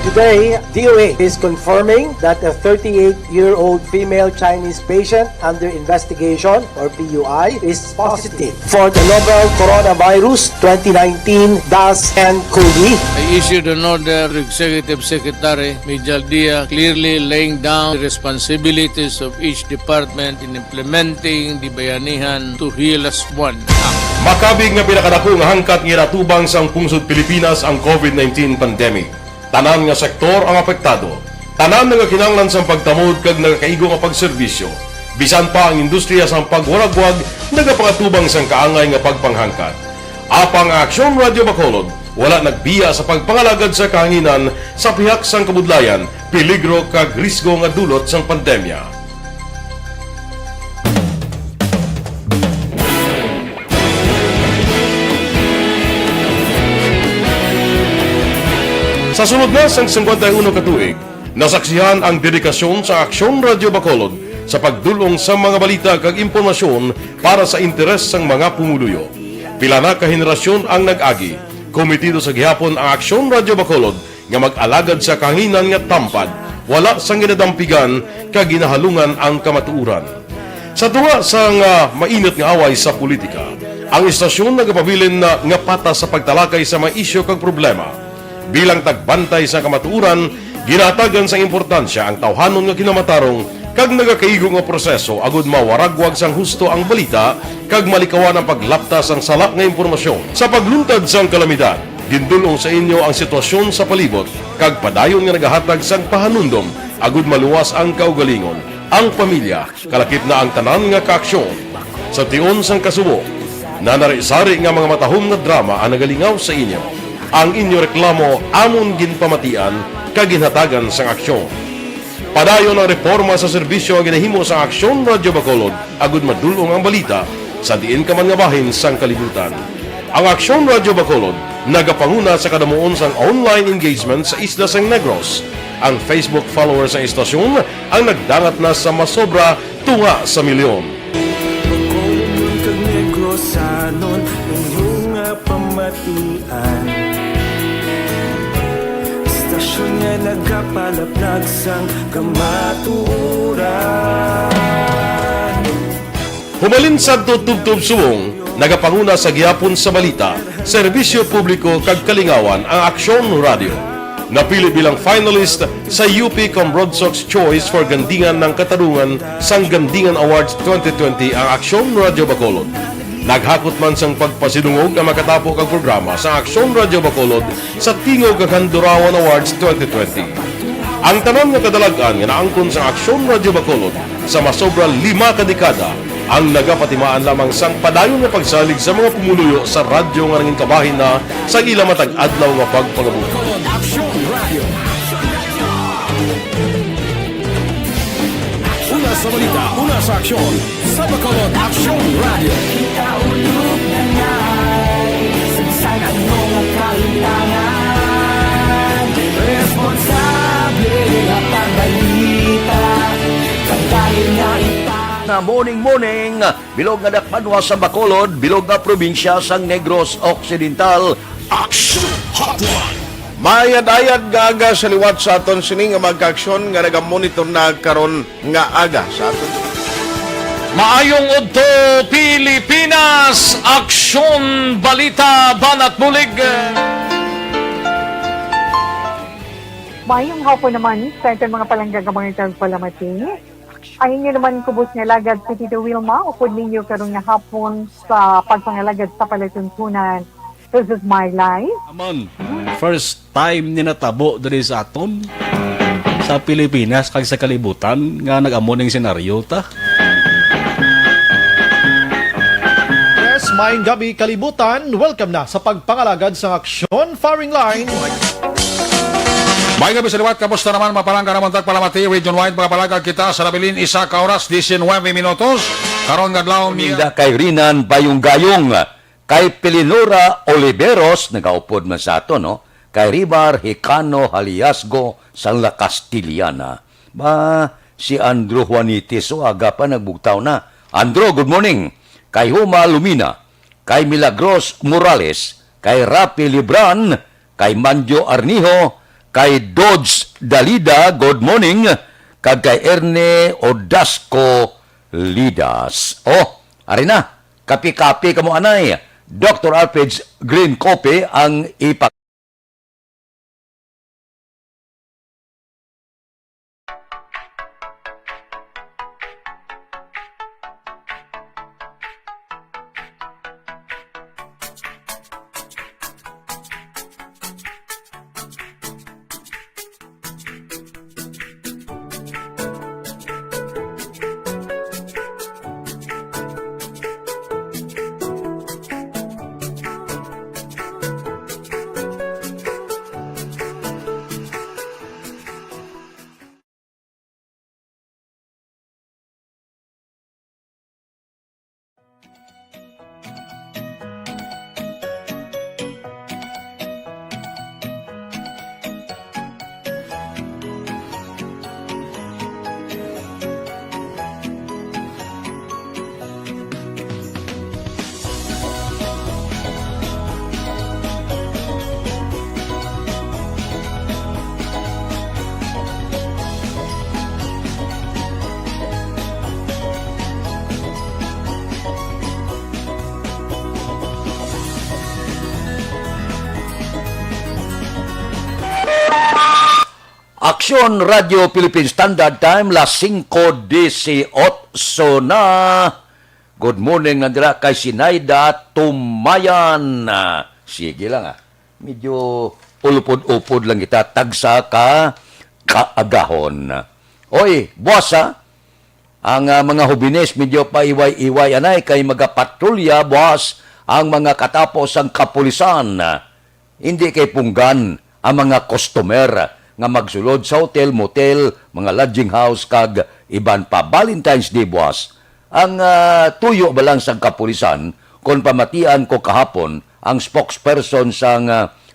Today, DOA is confirming that a 38-year-old female Chinese patient under investigation, or PUI, is positive for the novel coronavirus 2019-nCoV.
I issued an order to Executive Secretary Major Dia clearly laying down the responsibilities of each department in implementing the Bayanihan to Heal as One Act.
Makabig nga pinakadako nga hangkat nga natubang sang pungsod Pilipinas ang COVID-19 pandemic. Tanan nga sektor ang apektado. Tanan nga kinahanglan sang pagtamod kag nagakaigo nga pagserbisyo. Bisan pa ang industriya sang pagwaragwag nagapangatubang sang kaangay nga pagpanghangkat. Apang Aksyon Radio Bacolod wala nagbiya sa pagpangalagad sa kahanginan sa pihak sang kabudlayan, peligro kag risgo nga dulot sang pandemya. Sa sunod na sang 51 katuig, nasaksihan ang dedikasyon sa Aksyon Radio Bacolod sa pagdulong sa mga balita kag impormasyon para sa interes sang mga pumuluyo. Pila na ka henerasyon ang nag-agi, komitido sa gihapon ang Aksyon Radio Bacolod nga mag-alagad sa kahanginan nga tampad, wala sang ginadampigan kag ginahalungan ang kamatuuran. Sa tunga sang mainit nga away sa politika, ang istasyon nagapabilin na nga patas sa pagtalakay sa mga isyu kag problema. Bilang tagbantay sa kamatuuran, ginatagan sa importansya ang tawhanon nga kinamatarong kag nagakaigo nga proseso agud mawaragwag sang husto ang balita kag malikawan ang paglaptas ang sala nga impormasyon. Sa pagluntad sang kalamidad, gindulong sa inyo ang sitwasyon sa palibot kag padayon nga nagahatag sang pahanundom agud maluwas ang kaugalingon, ang pamilya, kalakip na ang tanan nga kaaksyon. Sa tion sang kasubo, nanari-sari nga mga matahom nga drama ang nagalingaw sa inyo. Ang inyo reklamo amon ginpamatian kaginhatagan sang aksyon. Padayon ang reforma sa serbisyo ang ginahimo sa Aksyon Radio Bacolod agud madulong ang balita sa diin ka man nga bahin sang kalibutan. Ang Aksyon Radio Bacolod nagapanguna sa kadamuon sang online engagement sa isla sang Negros. Ang Facebook followers sa istasyon ang nagdangat na sa masobra tunga sa milyon.
Magkumun kag Negros anon inyong pamatian. Istasyon nga nagapalaplag sang kamaturan.
Humalin sa tutubtub suwong, nagapanguna sa gihapon sa balita, serbisyo publiko kag kalingawan ang Aksyon Radio. Napili bilang finalist sa UP Comrodsox Choice for Gandingan ng Katarungan sang Gandingan Awards 2020 ang Aksyon Radio Bacolod. Naghakot man sang pagpasidungog nga makatapo kag programa sa Aksyon Radio Bacolod sa Tingog kag Handurawan Awards 2020. Ang tanon nga kadalagan nga naangkon sa Aksyon Radio Bacolod sa masobra 5 ka dekada ang nagapatimaan lamang sang padayon nga pagsalig sa mga pumuluyo sa radyo nga nanging kabahin na sa ila matag adlaw nga pagpangabuhi.
Aksyon Radio. Una sa balita, una sa aksyon. Sa Bacolod Aksyon Radio.
Ikaulog na ngay SalangaNo ang kailangan. Responsable at pagbalita dahil nga
na morning, bilog nga dakpanwa sa Bacolod, bilog nga probinsya sang Negros Occidental.
Action Hotline.
Mayad-ayad nga aga sa liwat sa aton sini nga magka-aksyon nga nagamonitor na karon nga aga sa aton.
Maayong udto Pilipinas, Aksyon Balita Banat Bulig.
Mayong hapon naman sa itong mga palanggagamangan tagpalamating. Ay inyo naman kubos nga lagad si Tito Wilma, upod ninyo karong nga hapon sa pagpangalagad sa palatuntunan. This is my life.
Amon, first time ni natabo diri sa aton sa Pilipinas kag sa kalibutan nga nag-amo ning senaryo ta.
Yes, maayong gabi kalibutan. Welcome na sa pagpangalagad sa Aksyon Firing Line.
May gabi sa liwat, kamusta naman mapalangga naman tagpalamati, region-wide mga palagag kita sa Labilin, isa ka oras, 19 minutos. Karon gadlaw
Minda kay Rinan Bayong-Gayong, kay Pelinora Oliveros, nagaupod man sa ato, no? Kay Ribar Hicano Haliasgo sa La Castiliana. Ba, si Andrew Juanitis, o aga pa nagbugtaw na. Andrew, good morning. Kay Huma Lumina, kay Milagros Morales, kay Rapi Libran, kay Manjo Arnijo, kay Dodge Dalida, good morning, kag kay Erne Odasco Lidas. Oh, ari na, kapi-kapi kamo anay. Dr. Alfred's Green Coffee ang ipak. Aksyon Radio Philippine Standard Time, las 5:18 na. Good morning, nandira kay Sinaida Tumayan. Sige lang medyo ulupod-upod lang kita, tagsa ka kaagahon. Oy, boss ang mga hubines medyo paiway-iway anay kay magapatrolya, boss, ang mga katapos ang kapulisan. Hindi kay punggan ang mga customer nga magsulod sa hotel, motel, mga lodging house, kag iban pa. Valentine's Day, boss. Ang tuyo ba lang sa kapulisan, kung pamatian ko kahapon, ang spokesperson sa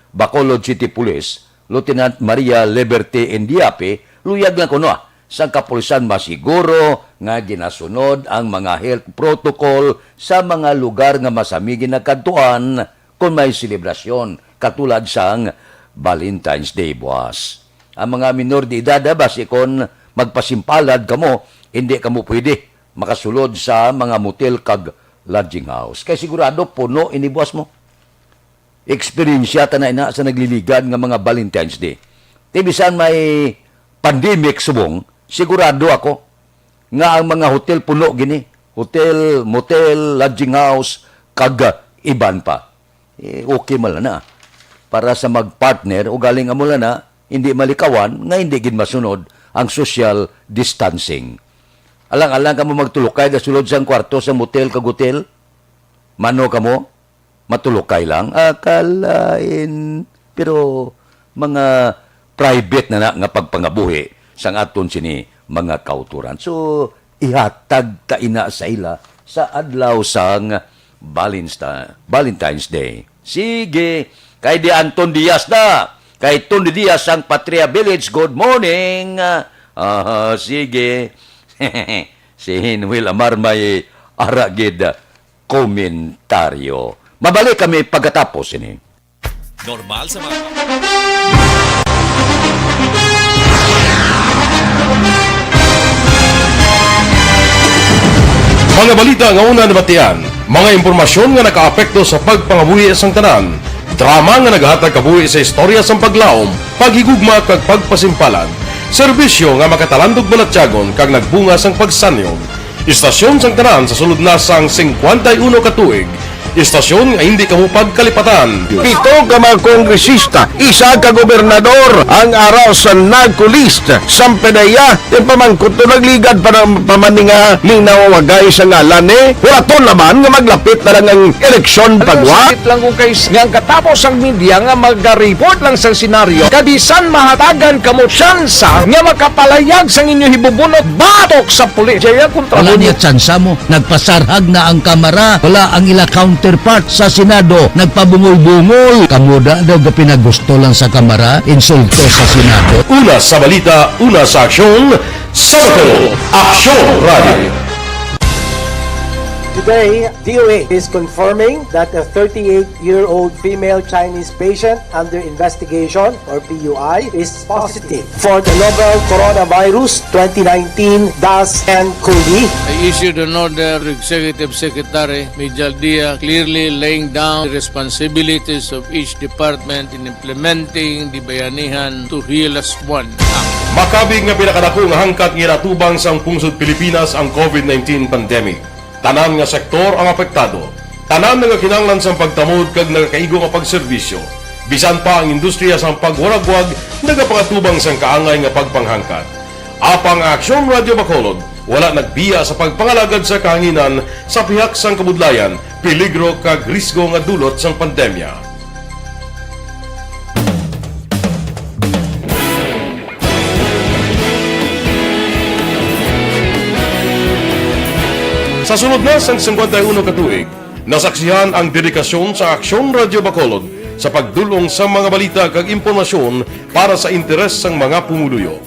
Bacolod City Police, Lieutenant Maria Liberty Indiape, luyag lang kuno sa kapulisan masiguro nga ginasunod ang mga health protocol sa mga lugar nga masamigin na kadtuan kung may selebrasyon, katulad sang Valentine's Day, boss. Ang mga minor de edad, basi kung magpasimpalad kamo, hindi kamo pwede makasulod sa mga motel kag lodging house. Kaya sigurado, puno inibuas mo. Experience yata na ina sa nagliligan ng mga Valentine's Day. Tibisan may pandemic subong, sigurado ako nga ang mga hotel puno gini. Hotel, motel, lodging house, kag iban pa. Okay mala na. Para sa magpartner o galing amula na, hindi malikawan nga hindi gid masunod ang social distancing. Alang-alang ka mo magtulukay da sulod sang kwarto sa motel kag hotel. Mano ka mo? Matulukay lang. Akalain. Pero mga private na nga pagpangabuhi sang aton sini mga kauturan. So, ihatag ta ina sa ila sa adlaw sang Valentine's Day. Sige, kay di Anton Diaz na. Kay Tony Diaz ang Patria Village. Good morning. Sige. Si Hinwil Amar may aragid komentaryo. Mabalik kami pagkatapos ini.
Normal sa mga...
Mga balita nga una nabatian, mga impormasyon nga nakaapekto sa pagpangabuhi sang tanan, drama nga naghatag kabuhi sa istorya sang paglaom, paghigugma kag pagpasimpalan, serbisyo nga makatalandog balatyagon kag nagbunga sang pagsanyog, istasyon sang tanan sa sulod na sang 51 ka tuig, istasyon nga hindi kamupag kalipatan.
7 ka mga kongresista, 1 ka gobernador ang araw sa nagkulist sa PDEA yung pamangkot to nagligad para pamaninga ning nawawagay sa ngalan wala to naman nga maglapit na lang ang eleksyon pagwa.
Sakit lang kung kays nga katapos ang media nga mag-report lang sa senaryo kabisan mahatagan kamo tsansa nga makapalayag sang inyo hibubunot batok sa pulis. Jaya kontra
Wala niya tsansa mo. Nagpasarhag na ang kamera. Wala ang ila counterpart sa Senado. Nagpabungol-bungol. Kamuda daw ga pinagusto lang sa kamera. Insulto sa Senado.
Una sa balita, una sa aksyon, SalangaNo, Aksyon Radio.
Today, DOA is confirming that a 38-year-old female Chinese patient under investigation, or PUI, is positive for the novel coronavirus 2019-10-CoV.
I issued an order to Executive Secretary Major Dia clearly laying down the responsibilities of each department in implementing the Bayanihan to Heal as One Act.
Makabig nga pinakadako nga hangkat nga natubang sang pungsod Pilipinas ang COVID-19 pandemic. Tanan nga sektor ang apektado. Tanan nga kinahanglan sang pagtamod kag nagakaigo nga pagserbisyo. Bisan pa ang industriya sang pagwaragwag nagapangatubang sang kaangay nga pagpanghangkat. Apang Aksyon Radio Bacolod wala nagbiya sa pagpangalagad sa kahanginan sa pihak sang kabudlayan, peligro kag risgo nga dulot sang pandemya. Sa sunod na sang 51 ka tuig, nasaksihan ang dedikasyon sa Aksyon Radio Bacolod sa pagdulong sa mga balita kag impormasyon para sa interes sang mga pumuluyo.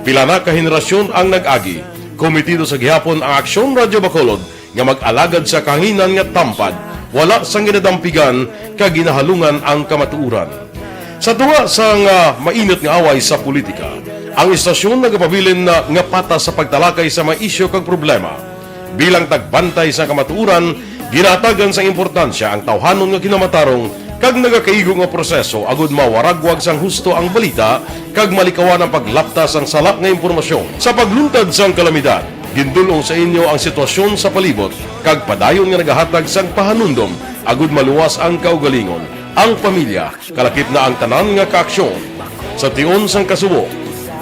Pila na ka henerasyon ang nag-agi, komitido sa gihapon ang Aksyon Radio Bacolod nga mag-alagad sa kahanginan nga tampad, wala sang ginadampigan kag ginahalungan ang kamatuuran. Sa tunga sang mainit nga away sa politika, ang istasyon nagapabilin na nga patas sa pagtalakay sa mga isyu kag problema. Bilang tagbantay sa kamatuuran, ginatagan sa importansya ang tawhanon nga kinamatarong kag nagakaigo nga proseso agud mawaragwag sang husto ang balita kag malikawan ang paglaptas ang salak nga impormasyon. Sa pagluntad sang kalamidad, gindulong sa inyo ang sitwasyon sa palibot kag padayon nga nagahatag sang pahanundom agud maluwas ang kaugalingon, ang pamilya, kalakip na ang tanan nga kaaksyon. Sa tion sang kasubo,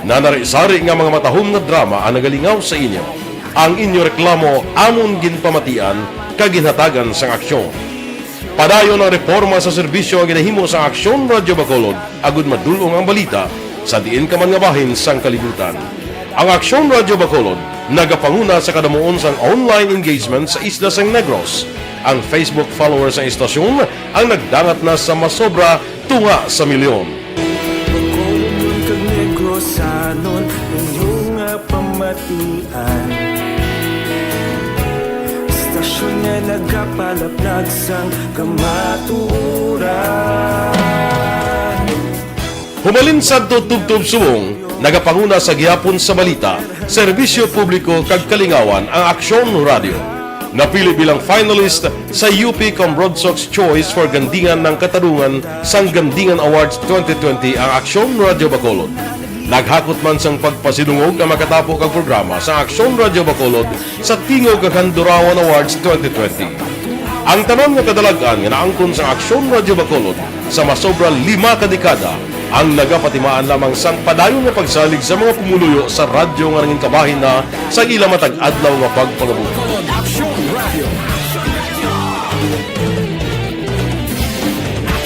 nanari-sari nga mga matahom nga drama ang nagalingaw sa inyo. Ang inyo reklamo amon ginpamatian kag ginhatagan sang aksyon. Padayon ang reforma sa serbisyo ang ginahimo sa Aksyon Radio Bacolod agud madulong ang balita sa diin ka man nga bahin sang kalibutan. Ang Aksyon Radio Bacolod nagapanguna sa kadamuon sang online engagement sa isla sang Negros. Ang Facebook followers sa istasyon ang nagdangat na sa masobra tunga sa milyon.
Bacolod kag Negros anon inyong pamatian. Stasyon nga nagapalaplag sang kamaturan.
Humalin sa tutubtub subong, nagapanguna sa gihapon sa balita, serbisyo publiko kag kalingawan ang Aksyon Radio. Napili bilang finalist sa UP Broadsox Choice for Gandingan ng Katarungan sang Gandingan Awards 2020 ang Aksyon Radio Bacolod. Naghakot man sang pagpasidungog ang makatapo kag programa sa Aksyon Radio Bacolod sa Tingog kag Handurawan Awards 2020. Ang tanon nga kadalagan nga naangkon sa Aksyon Radio Bacolod sa masobra 5 ka dekada ang nagapatimaan lamang sang padayon nga pagsalig sa mga pumuluyo sa radyo nga nangin kabahin na sa ila matag adlaw nga pagpangabuhi.
Aksyon Radio.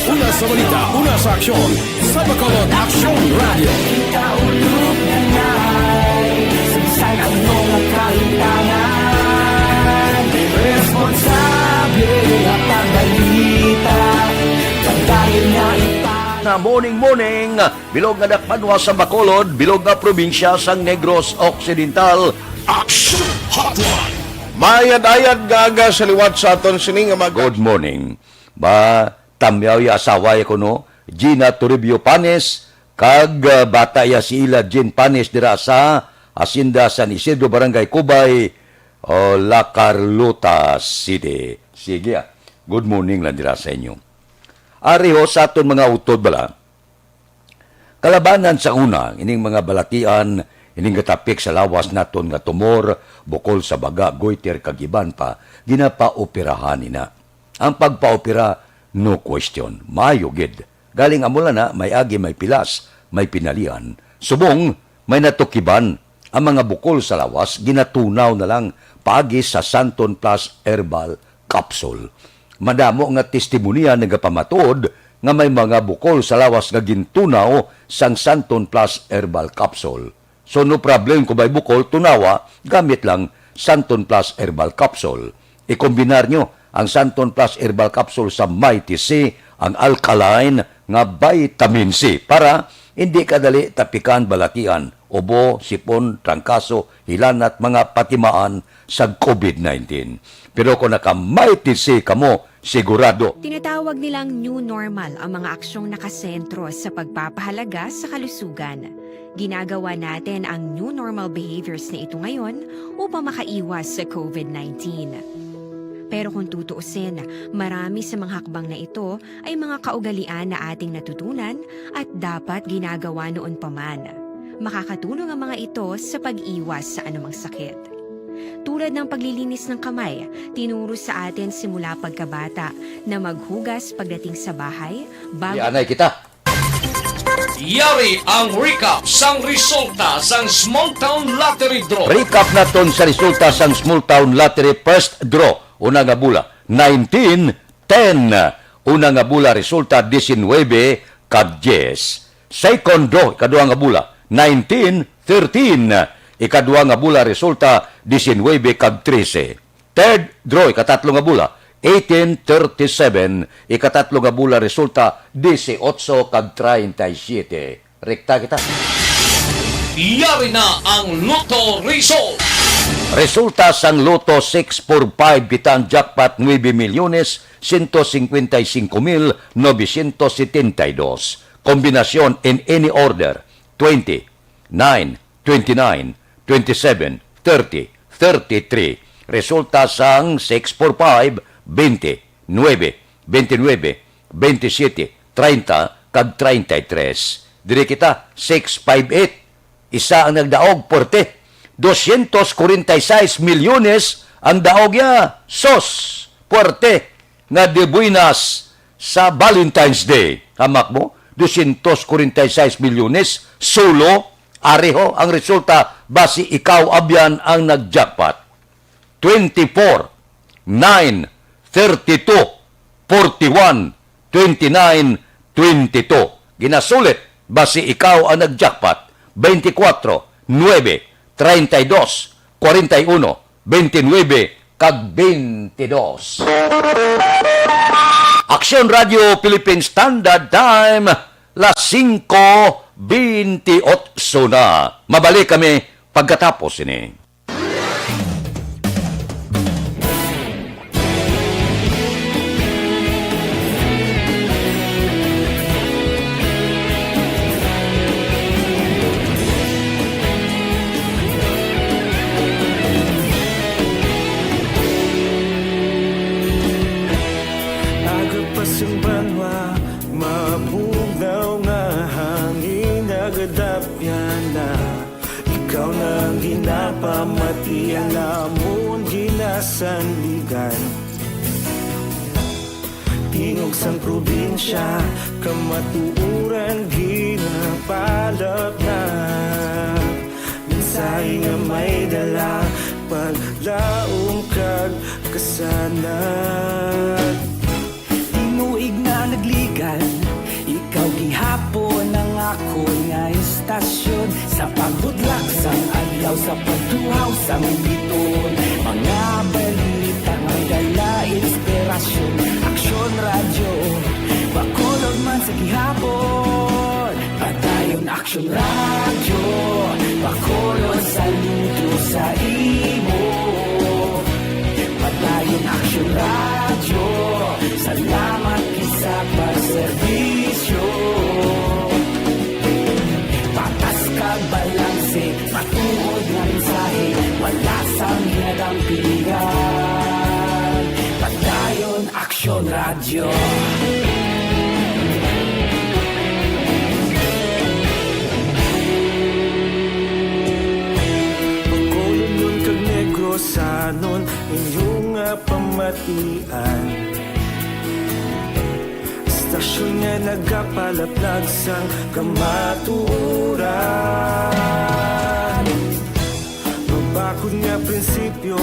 Una sa balita, una sa aksyon. Sa Bacolod Aksyon Radio.
Ikaulog na na'y SalangaNo nga kaintangan. Responsable at pagbalita. Kagaya nga
na morning, bilog nga dakpanwa sa Bacolod, bilog nga probinsya sa Negros Occidental.
Action Hotline.
Mayad-ayad gaga sa liwat sa aton sining nga
Good morning. Tamyaw ya asawa ko no, Gina Toribio Panes, kag bata ya si ila Jean Panes dira sa Hacienda San Isidro, Barangay Cubay, La Carlota City. Sige, good morning lang dira sa inyo. Ariho sa aton mga utod bala, kalabanan sa una, ining mga balatian, ining katapik sa lawas naton nga tumor, bukol sa baga, goiter, kagiban pa, ginapaoperahan nina. Ang pagpaopera, no question. Mayo gid. Galing amula na, may agi, may pilas, may pinalian. Subong, may natukiban. Ang mga bukol sa lawas, ginatunaw na lang paagi sa Santon Plus Herbal Capsule. Madamo nga testimonya nagapamatuod nga may mga bukol sa lawas nga gintunaw sang Santon Plus Herbal Capsule. So no problem kung may bukol, tunawa, gamit lang Santon Plus Herbal Capsule. Ikombinar nyo ang Santon Plus Herbal Capsule sa Mighty C, ang alkaline nga vitamin C para hindi kadali tapikan balatian, ubo, sipon, trangkaso, hilan at mga patimaan sa COVID-19. Pero kung naka-Mighty C kamo, sigurado.
Tinatawag nilang new normal ang mga aksyong nakasentro sa pagpapahalaga sa kalusugan. Ginagawa natin ang new normal behaviors na ito ngayon upang makaiwas sa COVID-19. Pero kung tutuusin, marami sa mga hakbang na ito ay mga kaugalian na ating natutunan at dapat ginagawa noon pa man. Makakatulong ang mga ito sa pag-iwas sa anumang sakit. Tulad ng paglilinis ng kamay, tinuro sa atin simula pagkabata na maghugas pagdating sa bahay bago...
Anay kita.
Yari ang recap sang resulta sang Small Town Lottery Draw.
Recap naton sa resulta sang Small Town Lottery First Draw. Una nga bula, 19-10. Una nga bula, resulta 19 kag 10. Second draw, ikaduha nga bula, 19-13. Ikaduha nga bula, resulta 19 kag 13. Third draw, ikatatlo nga bula, 18-37. Ikatatlo nga bula, resulta 18 kag 37. Rekta kita.
Yari na ang Lotto Result.
Resulta sang Lotto 645 bitang jackpot 9,155,972. Kombinasyon in any order 20, 9, 29, 27, 30, 33. Resulta sang 645 20, 9, 29, 27, 30 kag 33. Diri kita 658. Isa ang nagdaog porte. 246 milyones ang daog ya. Sos, puerte, nga de buenas sa Valentine's Day. Hamak mo, 246 milyones, solo, areho ang resulta, basi ikaw abyan ang nag-jackpot. 24, 9, 32, 41, 29, 22. Ginasulit, basi ikaw ang nag-jackpot. 24, 9, 32, 41, 29, kag 22. Aksyon Radio Philippine Standard Time, las 5:28 na. Mabalik kami pagkatapos ini.
Pamati ang namon ginasandigan tingog sang probinsya, kamatuuran ginapalap na. Minsay nga may dala, paglaom kag kasanat.
Tinuig na nagligan, ikaw gihapon ang ako nga istasyon. Sa pagbudlak sang adlaw, sa pagduhaw sang biton, mga balita may dala inspirasyon. Aksyon radyo, bakolog man sa gihapon. Padayon Aksyon radyo, bakolog saludo sa imo. Padayon Aksyon radyo, salamat kisa pagserbisyo. Patas kag balanse, matuod nga mensahe, wala sang ginagampiligan. Padayon Aksyon radyo.
Bakolod nun kag Negrosanon, inyong pamatian. Stasyon nga nagapalaplag sang kamaturan. Mabakod nga prinsipyo,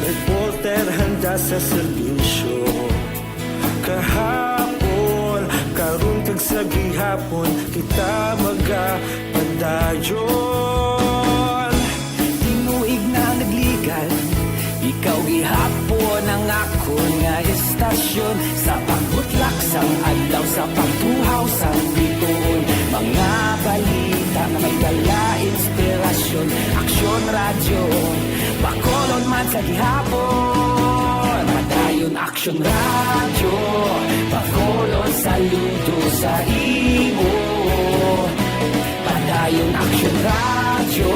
reporter handa sa serbisyo. Kahapon, karun kag sa gihapon, kita magapadayon.
Tinuig na nagligan, ikaw gihapon ang ako nga istasyon. Sa pagbutlak sang adlaw, sa pagtuhaw sang biton, mga balita na may dala inspirasyon. Aksyon radyo, bakolon man sa gihapon. Padayon Aksyon radyo, bakolon saludo sa imo. Padayon Aksyon radyo,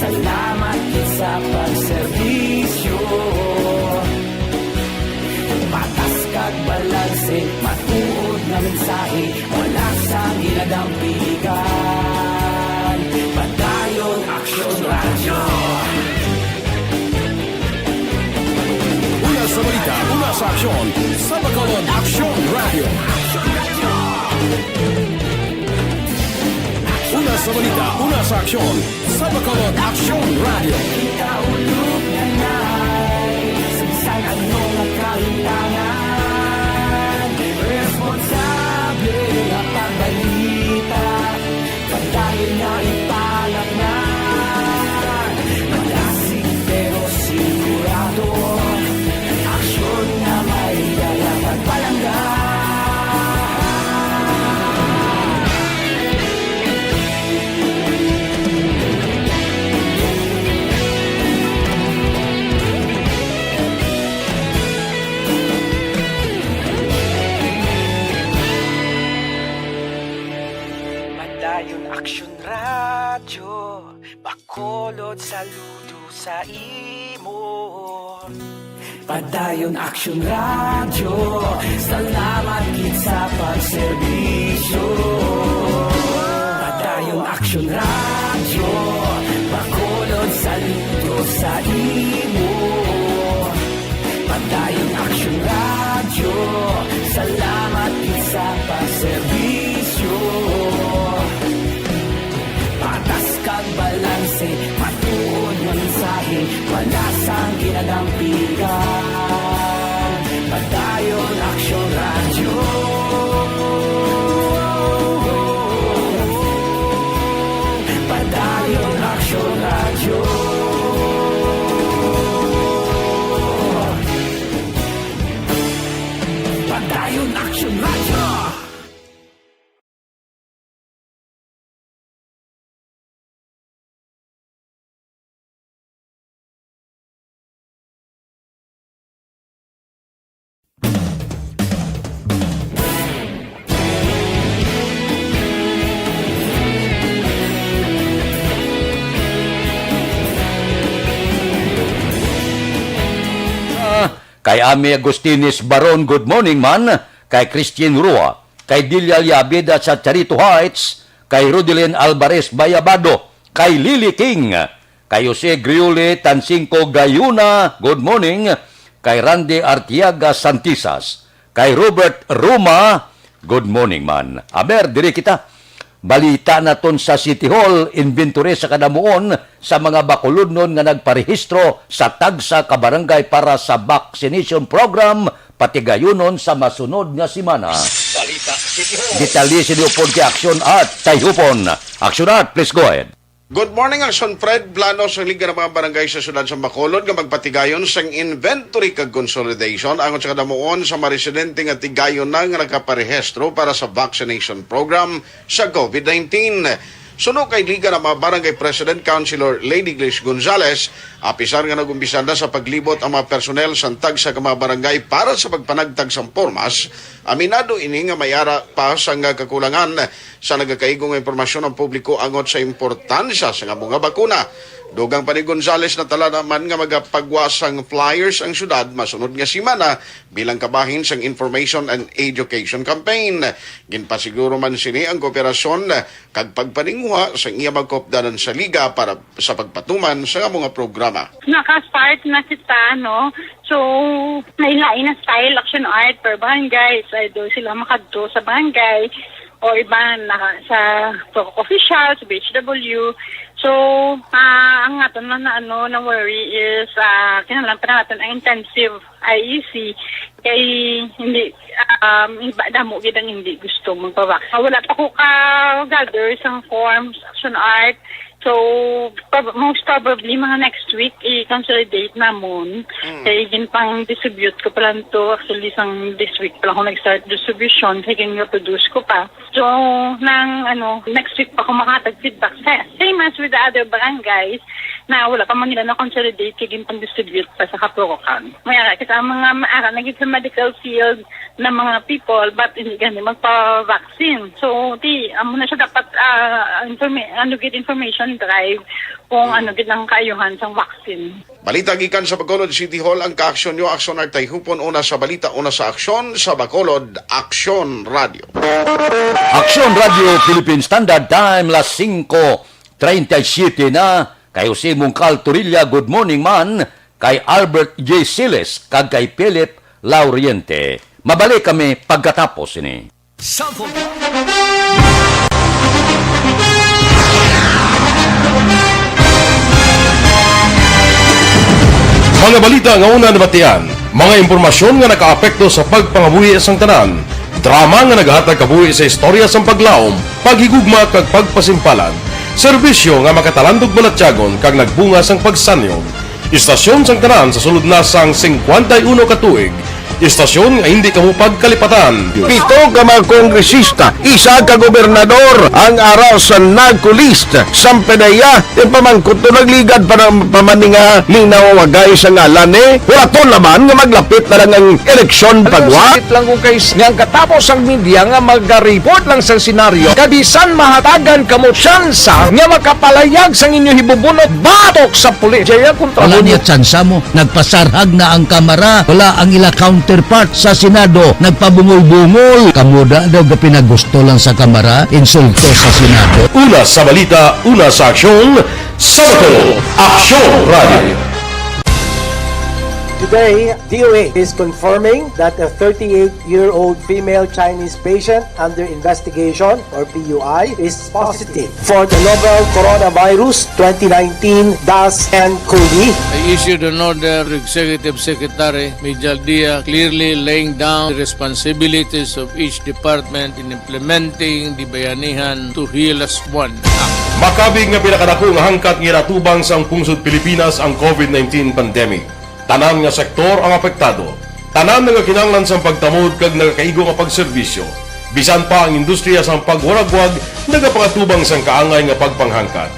salamat sa pagserbisyo. Patas kag balanse, matuod nga mensahe, wala sang ginadampiligan. Padayon Aksyon radyo.
Una sa balita, una sa aksyon, sa Bacolod Aksyon Radio. Una sa balita, una sa aksyon, sa Bacolod Aksyon Radio.
Ikaulog na na'y sa anong nakahintangan. Responsable na pagbalita, pagdayon na ipalak na. Malasig pero sigurado, aksyon na may dalang pagpalanggan. Padayon Aksyon radyo, bakolod saludo sa imo. Padayon Aksyon radyo, salamat gid sa pagserbisyo. Padayon Aksyon radyo, bakolod saludo sa imo. Padayon Aksyon radyo, salamat gid sa pagserbisyo. Patas kag balanse, matuod nga mensahe, wala sang ginadampiligan. Padayon Aksyon radyo. Padayon Aksyon radyo. Padayon Aksyon radyo.
Kay Ami Agustines Baron, good morning man. Kay Christine Rua, kay Dilia Liabeda sa Charito Heights, kay Rudelin Alvarez Bayabado, kay Lily King, kay Jose Griole Tansingco Gayuna, good morning. Kay Randy Artiaga Santisas, kay Robert Ruma. Good morning man. Aber, diri kita. Balita naton sa City Hall, inventory sa kadamuon sa mga bakuludnon nga nagparehistro sa tagsa ka barangay para sa vaccination program, pati gayunon sa masunod nga simana.
Balita City Hall.
Detalye sinupod kay Aksyon at Tayhupon. Aksyon at, please go ahead.
Good morning, Aksyon Fred. Plano sa Liga ng mga Barangay sa Syudad sa Bacolod nga magpatigayon sang inventory kag consolidation angon sa kadamuon sa mga residente nga tigayon na nga nagkaparehistro para sa vaccination program sa COVID-19. Suno kay Liga ng mga Barangay President Councilor Lady Glish Gonzales, apisar nga nagumbisa na sa paglibot ang mga personel sa tag sa mga barangay para sa pagpanagtag sa pormas, aminado ini nga mayara pa sa nga kakulangan sa nagakaigong impormasyon ng publiko angot sa importansya sa nga mga bakuna. Dugang pa ni Gonzales na tala naman nga magapagwasang flyers ang syudad masunod nga simana bilang kabahin sang Information and Education Campaign. Ginpasiguro man sini ang kooperasyon kag pagpaninguha sa iya magkopdanan sa liga para sa pagpatuman sa mga programa.
Naka-start na kita, no? So, nailain na style action art per barangay. So, doon sila makadto sa barangay o iba sa coffee shop, sa BHW. So, ang aton na worry is kinalang pa natin ang intensive IEC kay hindi damo gid ang hindi gusto magpavak. Wala pa ko ka-gather isang forms, action art. So, most probably mga next week i-consolidate namon. Kaya pang distribute ko pa lang to. Actually, this week pa lang ako nag-start distribution. Kaya produce ko pa. So, next week pa ako makatag feedback. Same as with the other barangays na wala pa man nila na-consolidate kaya pang distribute pa sa kaprokan. Mayara, kasi ang mga maara naging sa medical field na mga people but hindi gani magpa-vaccine. So, muna siya dapat get information drive kung gid ang kaayuhan sa vaccine.
Balita gikan sa Bacolod City Hall ang Kaaksyon nyo, Aksyon at Tayhupon, una sa balita, una sa aksyon, sa Bacolod, Aksyon Radio.
Aksyon Radio Philippine Standard Time, las 5:37 na. Kay Jose Mungcal Turilla, good morning man. Kay Albert J. Siles, kag kay Philip Lauriente. Mabalik kami pagkatapos ini.
Mga balita nga una nabatian, mga impormasyon nga nakaapekto sa pagpangabuhi sang tanan, drama nga naghatag kabuhi sa istorya sang paglaom, paghigugma kag pagpasimpalan, serbisyo nga makatalandog balatyagon kag nagbunga sang pagsanyog, istasyon sang tanan sa sulod na sang 51 katuig, istasyon nga hindi kamupag kalipatan.
Pito ka mga kongresista, isa ka gobernador ang araw sa nagkulist sa PDEA yung pamangkot to nagligad para pamaninga linaw wagay sa ngalan wala to naman nga maglapit na lang ang eleksyon pagwa.
Sakit lang kung kays nga katapos ang media nga mag-report lang sa senaryo kabisan mahatagan kamo tsansa nga makapalayag sang inyo hibubunot batok sa pulis.
Wala niya tsansa mo, nagpasarhag na ang kamera, wala ang ila counterpart sa Senado, nagpabungol-bungol. Kamuda daw ga pinagusto lang sa kamera, insulto sa Senado.
Una sa balita, una sa aksyon, sa Bacolod, Aksyon Radio.
Today, DOA is confirming that a 38-year-old female Chinese patient under investigation, or PUI, is positive for the novel coronavirus 2019-10-CoV.
I issued an order to Executive Secretary Major Dia clearly laying down the responsibilities of each department in implementing the Bayanihan to Heal as One Act.
Makabig nga pinakadako nga hangkat nga iratubang sa pungsod Pilipinas ang COVID-19 pandemic. Tanan nga sektor ang apektado. Tanan nga kinahanglan sa pagtamod kag nagakaigo nga pagserbisyo. Bisan pa ang industriya sa pagwaragwag nagapangatubang sang kaangay nga pagpanghangkat.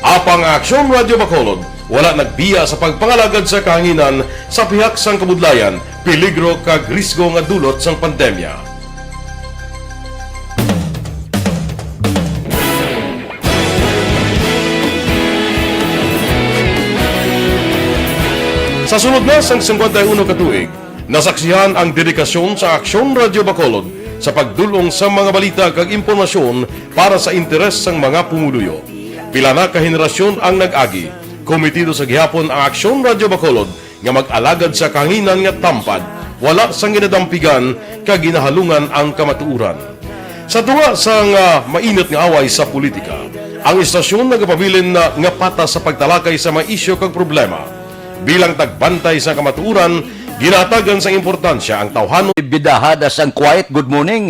Apang Aksyon Radio Bacolod wala nagbiya sa pagpangalagad sa kahanginan sa pihak sang kabudlayan, peligro kag risgo nga dulot sang pandemya. Sa sunod na sang 51 katuig, nasaksihan ang dedikasyon sa Aksyon Radio Bacolod sa pagdulong sa mga balita kag impormasyon para sa interes sang mga pumuluyo. Pila na ka henerasyon ang nag-agi, komitido sa gihapon ang Aksyon Radio Bacolod nga mag-alagad sa kahanginan nga tampad, wala sang ginadampigan kag ginahalungan ang kamatuuran. Sa tuwa sang mainit nga away sa politika, ang istasyon nagapabilin na nga patas sa pagtalakay sa mga isyu kag problema. Bilang tagbantay sa kamatuuran, ginatagan sa importansya ang tawhanon.
Bidahada sang quiet good morning.